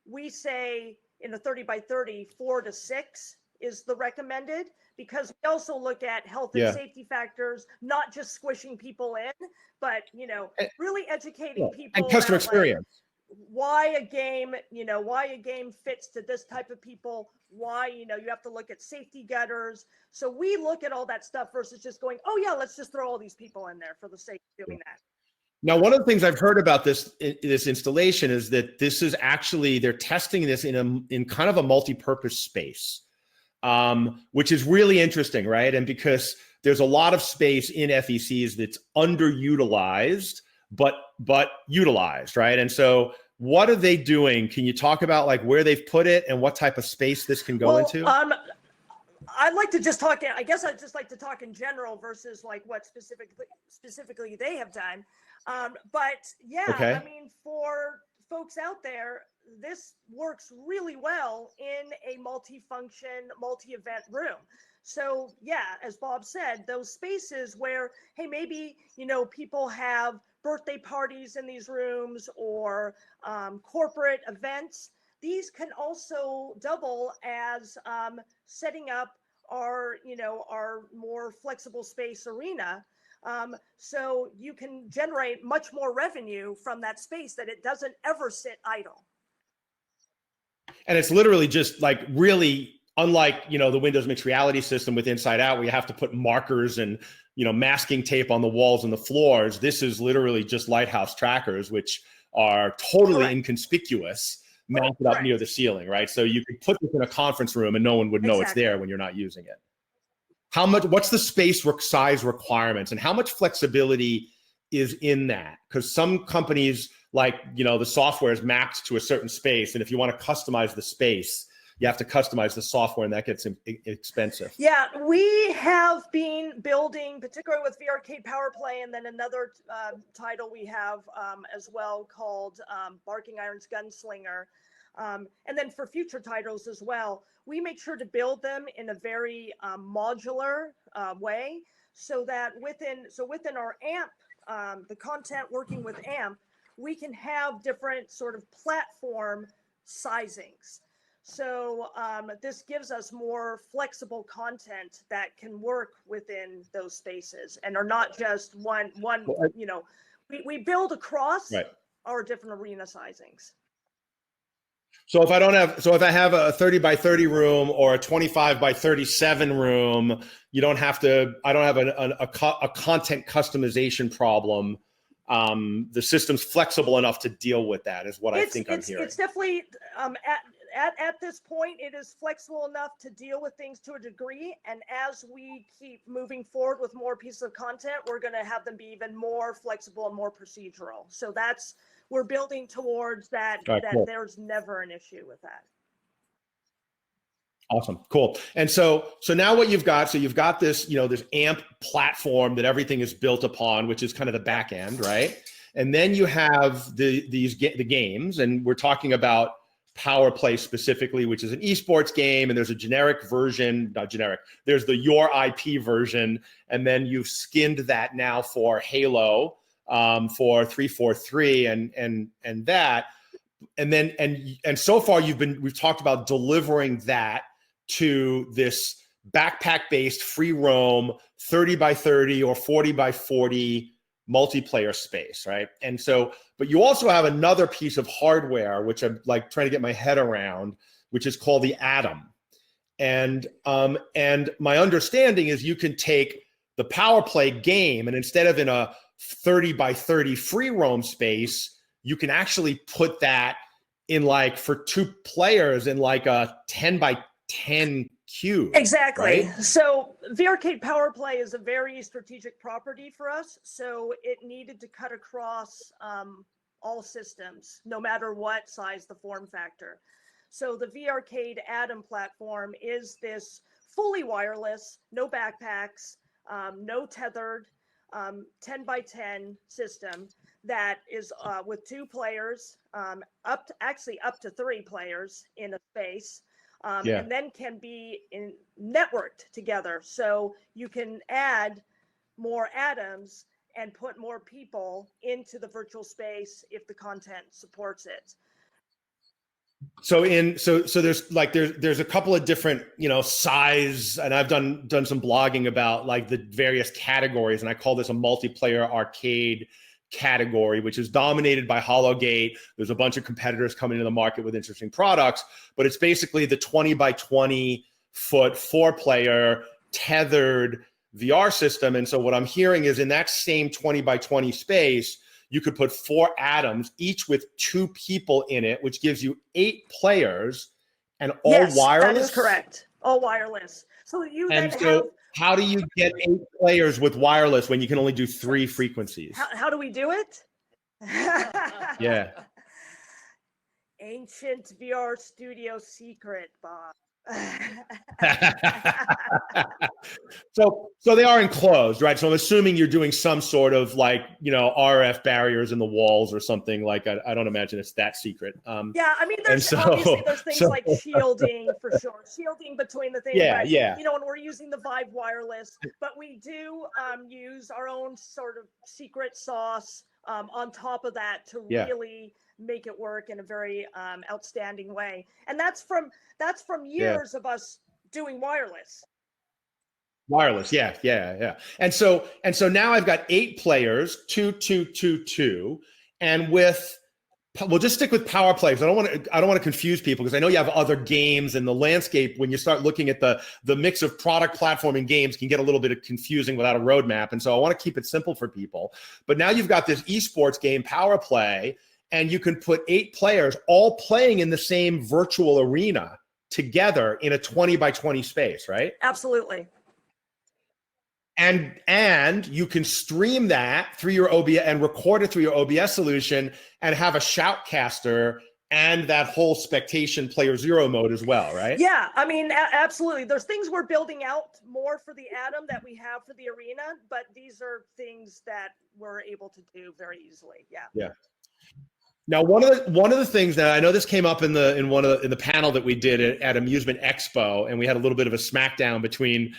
we say in a 30 by 30, 4 to 6 is the recommended, because we also look at health and safety factors, not just squishing people in, but, really educating people. And customer experience. Why a game fits to this type of people, why, you have to look at safety gutters. So we look at all that stuff versus just going, let's just throw all these people in there for the sake of doing that. Now, one of the things I've heard about this installation is that this is actually, they're testing this in kind of a multi-purpose space, which is really interesting, right? And because there's a lot of space in FECs that's underutilized, but utilized, right? And so what are they doing? Can you talk about where they've put it and what type of space this can go into? I'd like to just talk, I guess I'd just like to talk in general versus like what specifically they have done. But yeah, Okay. I mean, for folks out there, this works really well in a multi-function, multi-event room. So yeah, as Bob said, those spaces where, hey, maybe, you know, people have birthday parties in these rooms or corporate events, these can also double as setting up our, you know, our more flexible space arena. So you can generate much more revenue from that space that it doesn't ever sit idle. And it's literally just like really unlike, you know, the Windows mixed reality system with Inside Out, where you have to put markers and, you know, masking tape on the walls and the floors. This is literally just lighthouse trackers, which are totally inconspicuous, mounted up near the ceiling, right? So you could put this in a conference room and no one would know it's there when you're not using it. How much, what's the space size requirements and how much flexibility is in that? Because some companies, like, you know, the software is mapped to a certain space. And if you want to customize the space, you have to customize the software and that gets expensive. Yeah, we have been building, particularly with VRcade Power Play, and then another title we have as well called Barking Iron's Gunslinger. And then for future titles as well, we make sure to build them in a very modular way so that within our AMP, the content working with AMP, we can have different sort of platform sizings. So this gives us more flexible content that can work within those spaces and are not just one, you know, we build across our different arena sizings. So if I don't have, so if I have a 30 by 30 room or a 25 by 37 room, you don't have to, I don't have a content customization problem. The system's flexible enough to deal with that is what I think I'm hearing. It's definitely, at this point, it is flexible enough to deal with things to a degree. And as we keep moving forward with more pieces of content, we're going to have them be even more flexible and more procedural. So that's, we're building towards that, cool. There's never an issue with that. Awesome. Cool. And so now what you've got, so you've got this, you know, this AMP platform that everything is built upon, which is kind of the back end, right? And then you have the games, and we're talking about Power Play specifically, which is an esports game, and there's a generic version, not generic, there's the Your IP version, and then you've skinned that now for Halo, for 343 and that. And then, and so far we've talked about delivering that to this backpack-based free roam 30 by 30 or 40 by 40 multiplayer space, right? And so, but you also have another piece of hardware, which I'm like trying to get my head around, which is called the Atom. And my understanding is you can take the Power Play game, and instead of in a 30 by 30 free roam space, you can actually put that in, like, for 2 players in like a 10 by 10 cube. Exactly. Right? So VRcade Power Play is a very strategic property for us. So it needed to cut across all systems, no matter what size the form factor. So the VRcade Atom platform is this fully wireless, no backpacks, no tethered, 10 by 10 system that is with 2 players, up to 3 players in a space. And then can be networked together. So you can add more atoms and put more people into the virtual space if the content supports it. So there's a couple of different, you know, size, and I've done some blogging about like the various categories, and I call this a multiplayer arcade category, which is dominated by Hologate. There's a bunch of competitors coming into the market with interesting products, but it's basically the 20 by 20 foot 4-player tethered VR system. And so what I'm hearing is in that same 20 by 20 space, you could put 4 atoms, each with 2 people in it, which gives you 8 players, and all wireless. That is correct. All wireless. So you how do you get 8 players with wireless when you can only do 3 frequencies? How do we do it? Yeah. Ancient VRstudio secret, Bob. So they are enclosed, right? So I'm assuming you're doing some sort of like, RF barriers in the walls or something. Like I don't imagine it's that secret. Yeah, I mean, obviously there's things like shielding for sure, shielding between the things. Yeah, but, and we're using the Vive wireless, but we do use our own sort of secret sauce on top of that to really make it work in a very outstanding way. And that's from years of us doing wireless. Yeah. And so now I've got 8 players, 2, and we'll just stick with power play because I don't want to confuse people because I know you have other games, and the landscape when you start looking at the mix of product, platform, and games can get a little bit confusing without a roadmap. And so I want to keep it simple for people. But now you've got this esports game, power play, and you can put 8 players all playing in the same virtual arena together in a 20 by 20 space, right? Absolutely. And you can stream that through your OBS and record it through your OBS solution and have a shoutcaster and that whole spectation player zero mode as well, right? Yeah, I mean, absolutely. There's things we're building out more for the Atom that we have for the arena, but these are things that we're able to do very easily. Yeah. Now, one of the things that I know this came up in the panel that we did at Amusement Expo, and we had a little bit of a smackdown between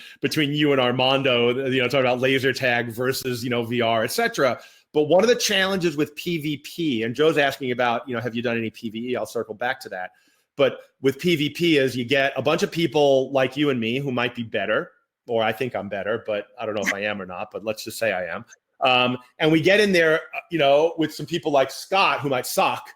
you and Armando, talking about laser tag versus VR, etc. But one of the challenges with PvP, and Joe's asking about have you done any PvE? I'll circle back to that. But with PvP is you get a bunch of people like you and me who might be better, or I think I'm better, but I don't know if I am or not. But let's just say I am. And we get in there, with some people like Scott who might suck,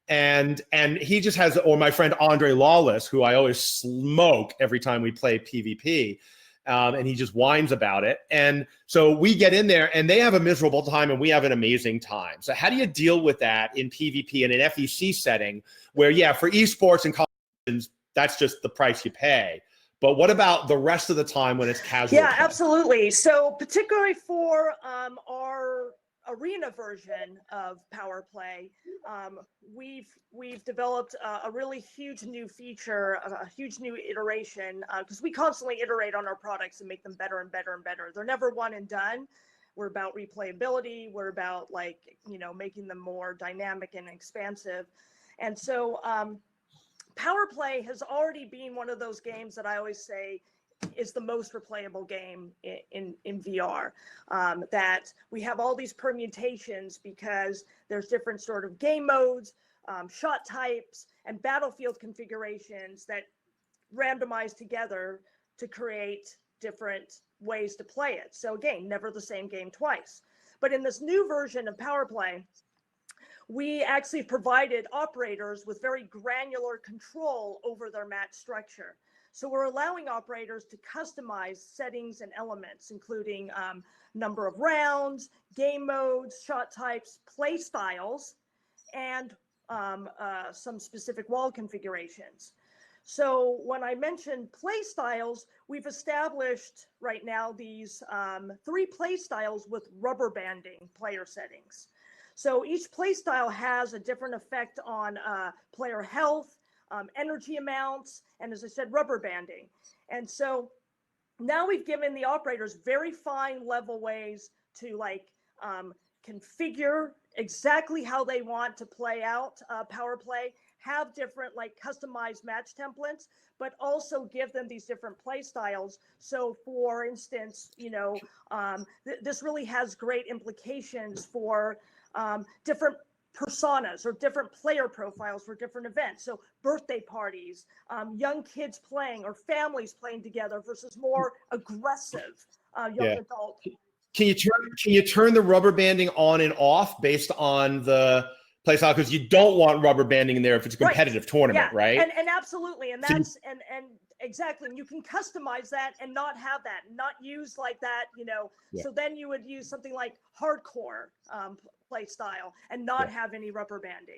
and he just has, or my friend Andre Lawless, who I always smoke every time we play PvP, and he just whines about it. And so we get in there, and they have a miserable time, and we have an amazing time. So how do you deal with that in PvP in an FEC setting, where for esports and competitions, that's just the price you pay? But what about the rest of the time when it's casual? Yeah, absolutely. So particularly for our arena version of Power Play, we've developed a really huge new feature, a huge new iteration, because we constantly iterate on our products and make them better and better and better. They're never one and done. We're about replayability. We're about making them more dynamic and expansive. And so Power Play has already been one of those games that I always say is the most replayable game in VR. That we have all these permutations because there's different sort of game modes, shot types, and battlefield configurations that randomize together to create different ways to play it. So again, never the same game twice. But in this new version of Power Play, we actually provided operators with very granular control over their match structure. So we're allowing operators to customize settings and elements, including number of rounds, game modes, shot types, play styles, and some specific wall configurations. So when I mentioned play styles, we've established right now these 3 play styles with rubber banding player settings. So each play style has a different effect on player health, energy amounts, and as I said, rubber banding. And so now we've given the operators very fine level ways to configure exactly how they want to play out Power Play, have different customized match templates, but also give them these different play styles. So for instance, this really has great implications for different personas or different player profiles for different events. So birthday parties, young kids playing or families playing together versus more aggressive young adult. Can you turn the rubber banding on and off based on the play style? Because you don't want rubber banding in there if it's a competitive tournament, right? And absolutely, and that's and exactly, and you can customize that and not have that, not use that, So then you would use something like hardcore play style and not have any rubber banding.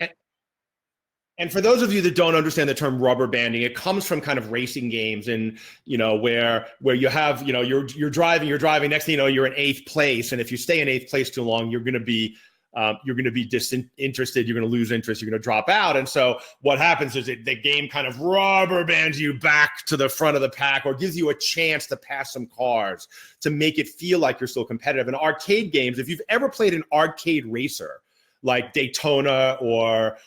And for those of you that don't understand the term rubber banding, it comes from kind of racing games, and where you have you're driving. Next thing you know, you're in 8th place, and if you stay in 8th place too long, you're going to be you're going to be disinterested, you're going to lose interest, you're going to drop out. And so what happens is the game kind of rubber bands you back to the front of the pack, or gives you a chance to pass some cars to make it feel like you're still competitive. And arcade games, if you've ever played an arcade racer like Daytona or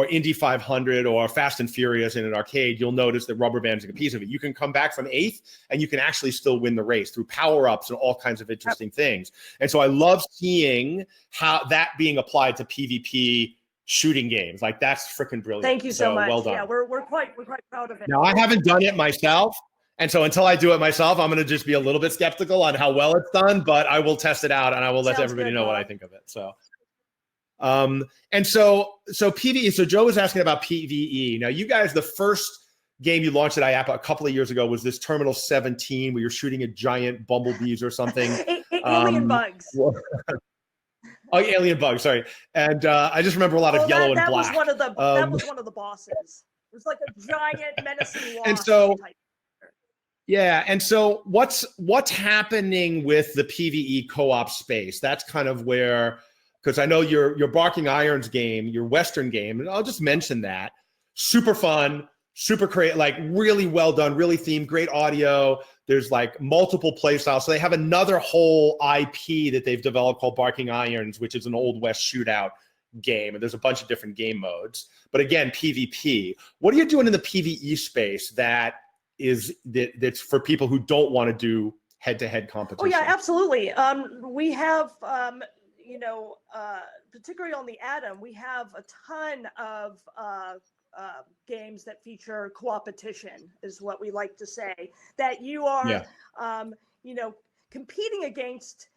Indy 500 or Fast and Furious in an arcade, you'll notice that rubber banding a piece of it. You can come back from 8th and you can actually still win the race through power-ups and all kinds of interesting things. And so I love seeing how that being applied to PvP shooting games. Like, that's freaking brilliant. Thank you so much. Well done. Yeah, we're quite proud of it. Now, I haven't done it myself. And so until I do it myself, I'm going to just be a little bit skeptical on how well it's done, but I will test it out and I will let everybody know what I think of it. So. And so PvE, so Joe was asking about PvE. Now, you guys, the first game you launched at IAPA a couple of years ago was this Terminal 17 where you're shooting at giant bumblebees or something. Alien bugs. Oh, alien bugs, sorry. And I just remember a lot of yellow and black. That was one of the bosses. It was like a giant menacing wasp. And so, yeah, and so what's happening with the PvE co-op space? That's kind of where, because I know your Barking Irons game, your Western game, and I'll just mention that. Super fun, super creative, like really well done, really themed, great audio. There's like multiple play styles. So they have another whole IP that they've developed called Barking Irons, which is an Old West shootout game. And there's a bunch of different game modes. But again, PvP. What are you doing in the PvE space that's for people who don't want to do head-to-head competition? Oh, yeah, absolutely. We have... particularly on the Atom, we have a ton of games that feature co-opetition, is what we like to say, that you are, competing against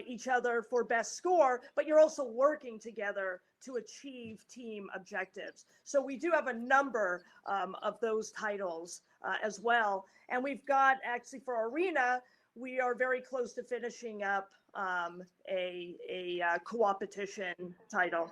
each other for best score, but you're also working together to achieve team objectives. So we do have a number of those titles as well. And we've got, actually, for Arena, we are very close to finishing up a co-opetition title.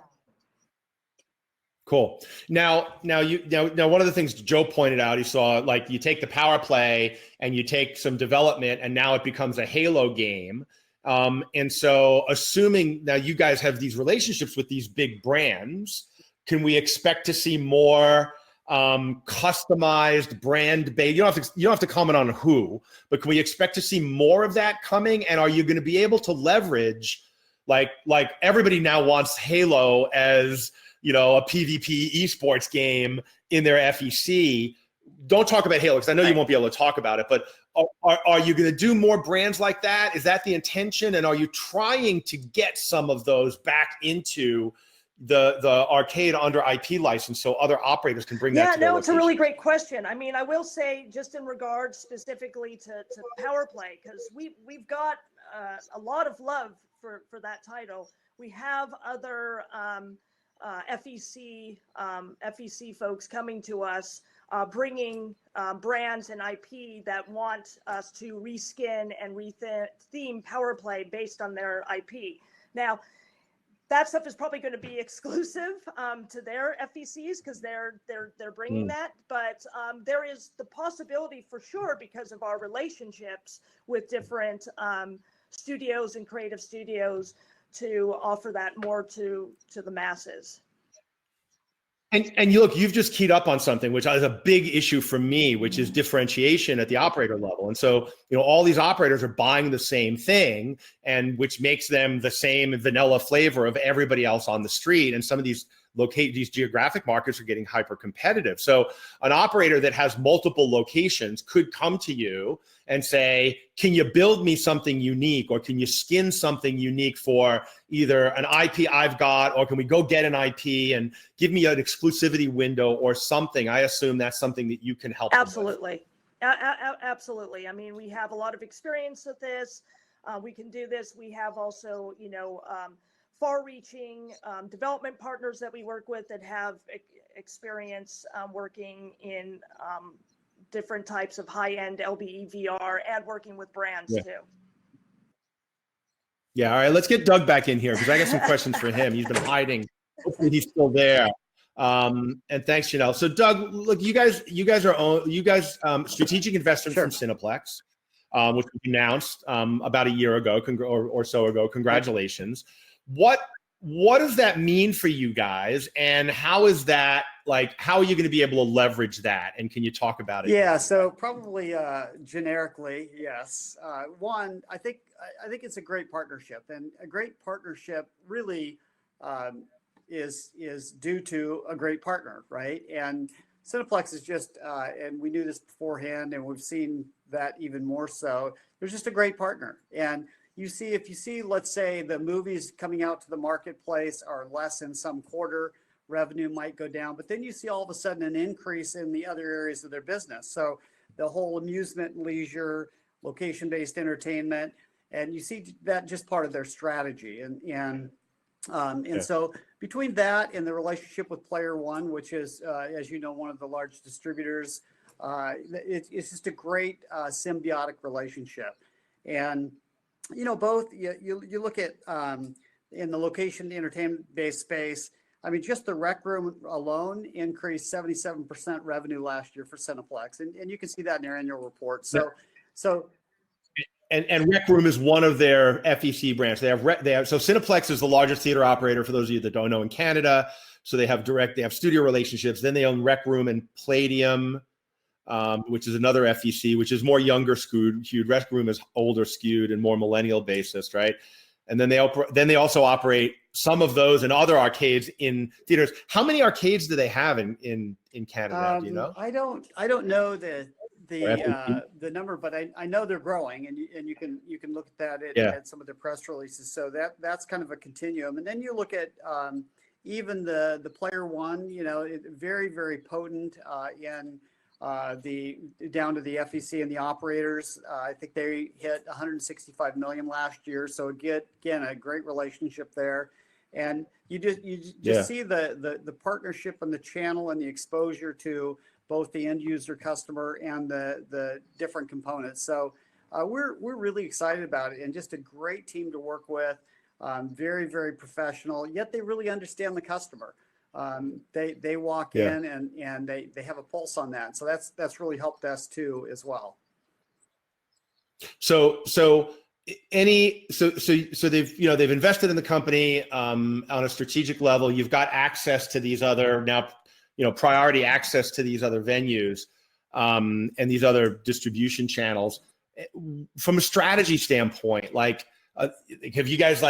Cool. Now one of the things Joe pointed out, he saw, like, you take the power play and you take some development and now it becomes a Halo game. And so assuming now you guys have these relationships with these big brands, can we expect to see more customized brand-based? You don't have to comment on who, but can we expect to see more of that coming? And are you going to be able to leverage, like everybody now wants Halo as, a PvP esports game in their FEC? Don't talk about Halo because I know you won't be able to talk about it, but are you going to do more brands like that? Is that the intention? And are you trying to get some of those back into the arcade under IP license so other operators can bring that to their it's a really great question. I mean, I will say, just in regards specifically to Power Play, because we've got a lot of love for that title. We have other FEC folks coming to us, bringing brands and IP that want us to reskin and retheme Power Play based on their IP. Now, that stuff is probably going to be exclusive to their FECs because they're bringing that. But there is the possibility for sure, because of our relationships with different studios and creative studios, to offer that more to the masses. And you look, you've just keyed up on something which is a big issue for me, which is differentiation at the operator level. And so, all these operators are buying the same thing, and which makes them the same vanilla flavor of everybody else on the street. And some of these geographic markets are getting hyper competitive. So an operator that has multiple locations could come to you and say, can you build me something unique, or can you skin something unique for either an IP I've got, or can we go get an IP and give me an exclusivity window or something? I assume that's something that you can help. Absolutely. Absolutely. I mean, we have a lot of experience with this. We can do this. We have also, far-reaching development partners that we work with that have experience working in different types of high-end LBE VR and working with brands too. Yeah, all right, let's get Doug back in here because I got some questions for him. He's been hiding. Hopefully he's still there. And thanks, Chanel. So Doug, look, you guys strategic investors from Cineplex, which we announced about a year ago or so ago. Congratulations. What what does that mean for you guys? And how is that, like, how are you going to be able to leverage that? And can you talk about it? Yeah, so probably generically, yes. One, I think it's a great partnership, and a great partnership really is due to a great partner, right? And Cineplex is just, and we knew this beforehand, and we've seen that even more so. They're just a great partner, and if you see, let's say the movies coming out to the marketplace are less in some quarter, revenue might go down, but then you see all of a sudden an increase in the other areas of their business. So the whole amusement and leisure, location-based entertainment, and you see that just part of their strategy. And so between that and the relationship with Player One, which is, as you know, one of the large distributors, it's just a great symbiotic relationship. And both you look at in the location entertainment-based space. I mean, just the Rec Room alone increased 77% revenue last year for Cineplex, and you can see that in their annual report. So Rec Room is one of their FEC brands. They have so Cineplex is the largest theater operator, for those of you that don't know, in Canada. So they have studio relationships. Then they own Rec Room and Palladium, which is another FEC, which is more younger skewed. Rec Room is older skewed and more millennial basis, right? And then they also operate some of those and other arcades in theaters. How many arcades do they have in Canada? Do you know? I don't know the number, but I know they're growing, and you can look at that at some of their press releases. So that's kind of a continuum. And then you look at even the Player One, very, very potent in down to the FEC and the operators. I think they hit 165 million last year. So again, a great relationship there. And you just see the partnership and the channel and the exposure to both the end user customer and the different components. So we're really excited about it, and just a great team to work with. Very, very professional, yet they really understand the customer. They walk in and they have a pulse on that. So that's really helped us too as well. So they've invested in the company on a strategic level. You've got access to these other priority access to these other venues and these other distribution channels. From a strategy standpoint, have you guys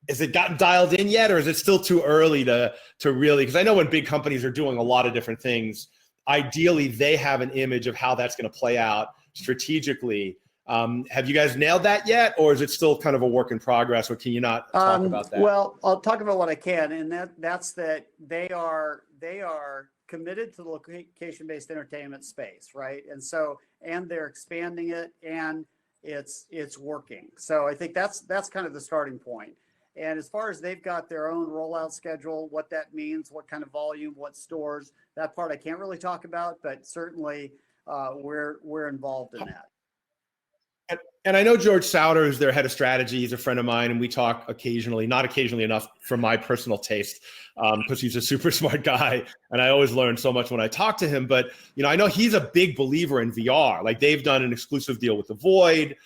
has it gotten dialed in yet, or is it still too early to really? Because I know when big companies are doing a lot of different things, ideally they have an image of how that's going to play out strategically. Have you guys nailed that yet, or is it still kind of a work in progress, or can you not talk about that? Well, I'll talk about what I can, and that's that they are committed to the location-based entertainment space, right? And they're expanding it, and it's working. So I think that's kind of the starting point. And as far as they've got their own rollout schedule, what that means, what kind of volume, what stores, that part I can't really talk about, but certainly we're involved in that. And I know George Sauter, who's their head of strategy. He's a friend of mine, and we talk occasionally, not occasionally enough for my personal taste, because he's a super smart guy, and I always learn so much when I talk to him. But I know he's a big believer in VR. Like, they've done an exclusive deal with The Void.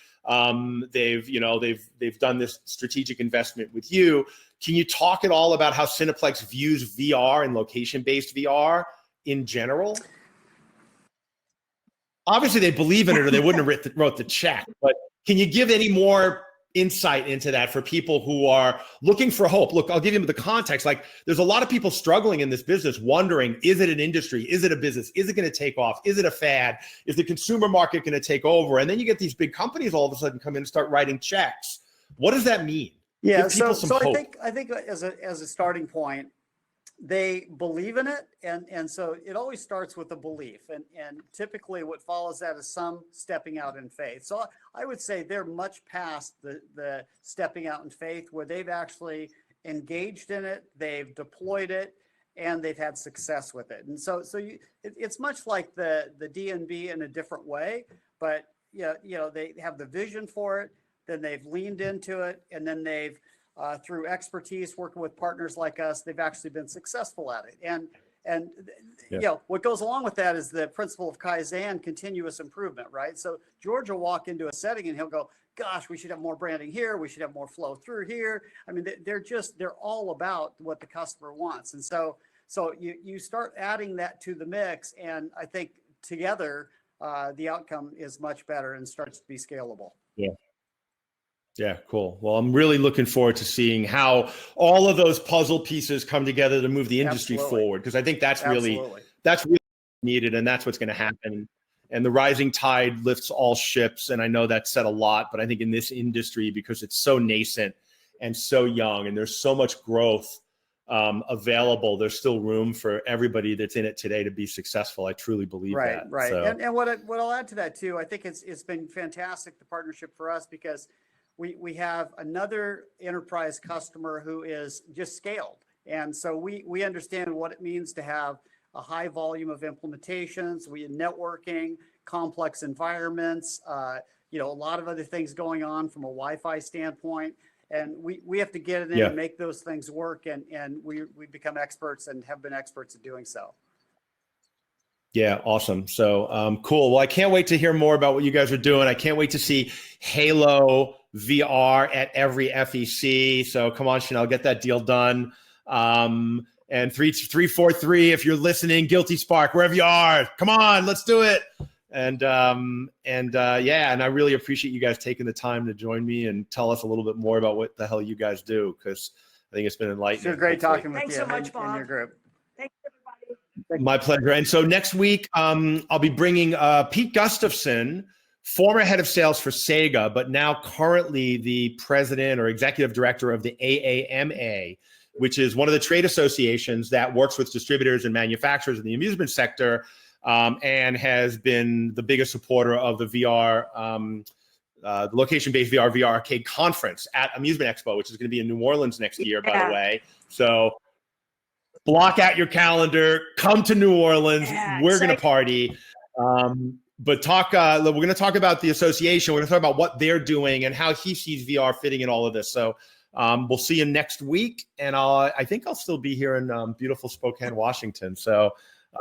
They've done this strategic investment with you. Can you talk at all about how Cineplex views VR and location-based VR in general? Obviously, they believe in it, or they wouldn't have wrote the check. But can you give any more insight into that for people who are looking for hope? Look, I'll give you the context. Like, there's a lot of people struggling in this business, wondering, is it an industry? Is it a business? Is it going to take off? Is it a fad? Is the consumer market going to take over? And then you get these big companies all of a sudden come in and start writing checks. What does that mean? Yeah, so I think as a starting point, they believe in it, and so it always starts with a belief, and typically what follows that is some stepping out in faith. So I would say they're much past the stepping out in faith, where they've actually engaged in it, they've deployed it, and they've had success with it. And so it's much like the DNB in a different way, but they have the vision for it, then they've leaned into it, and then they've through expertise, working with partners like us, they've actually been successful at it. And what goes along with that is the principle of Kaizen, continuous improvement, right? So George will walk into a setting and he'll go, gosh, we should have more branding here. We should have more flow through here. I mean, they're all about what the customer wants. And so you start adding that to the mix. And I think together, the outcome is much better and starts to be scalable. Yeah. Yeah, cool. Well, I'm really looking forward to seeing how all of those puzzle pieces come together to move the industry forward, because I think that's really needed, and that's what's going to happen. And the rising tide lifts all ships, and I know that's said a lot, but I think in this industry, because it's so nascent and so young, and there's so much growth available, there's still room for everybody that's in it today to be successful. I truly believe that. Right. So. And what I'll add to that too, I think it's been fantastic, the partnership for us, because we have another enterprise customer who is just scaled. And so we understand what it means to have a high volume of implementations, networking, complex environments, a lot of other things going on from a Wi-Fi standpoint. And we have to get in and make those things work. And we become experts and have been experts at doing so. Yeah, awesome. So cool. Well, I can't wait to hear more about what you guys are doing. I can't wait to see Halo VR at every FEC. So come on, Chanel, get that deal done. And 343, if you're listening, Guilty Spark, wherever you are, come on, let's do it. And I really appreciate you guys taking the time to join me and tell us a little bit more about what the hell you guys do, because I think it's been enlightening. It's great talking with Thanks you so much, Bob. and your group. Thanks, everybody. My pleasure. And so next week, I'll be bringing Pete Gustafson, former head of sales for Sega, but now currently the president or executive director of the AAMA, which is one of the trade associations that works with distributors and manufacturers in the amusement sector, and has been the biggest supporter of the VR, the location-based VR Arcade Conference at Amusement Expo, which is going to be in New Orleans next year, by the way. So block out your calendar, come to New Orleans. We're going to party. But we're going to talk about the association. We're going to talk about what they're doing and how he sees VR fitting in all of this. So we'll see you next week. And I think I'll still be here in beautiful Spokane, Washington. So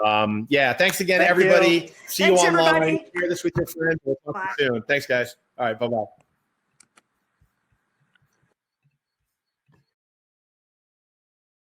thanks again, everybody. See you online. Share this with your friends. We'll talk to you soon. Thanks, guys. All right, bye-bye.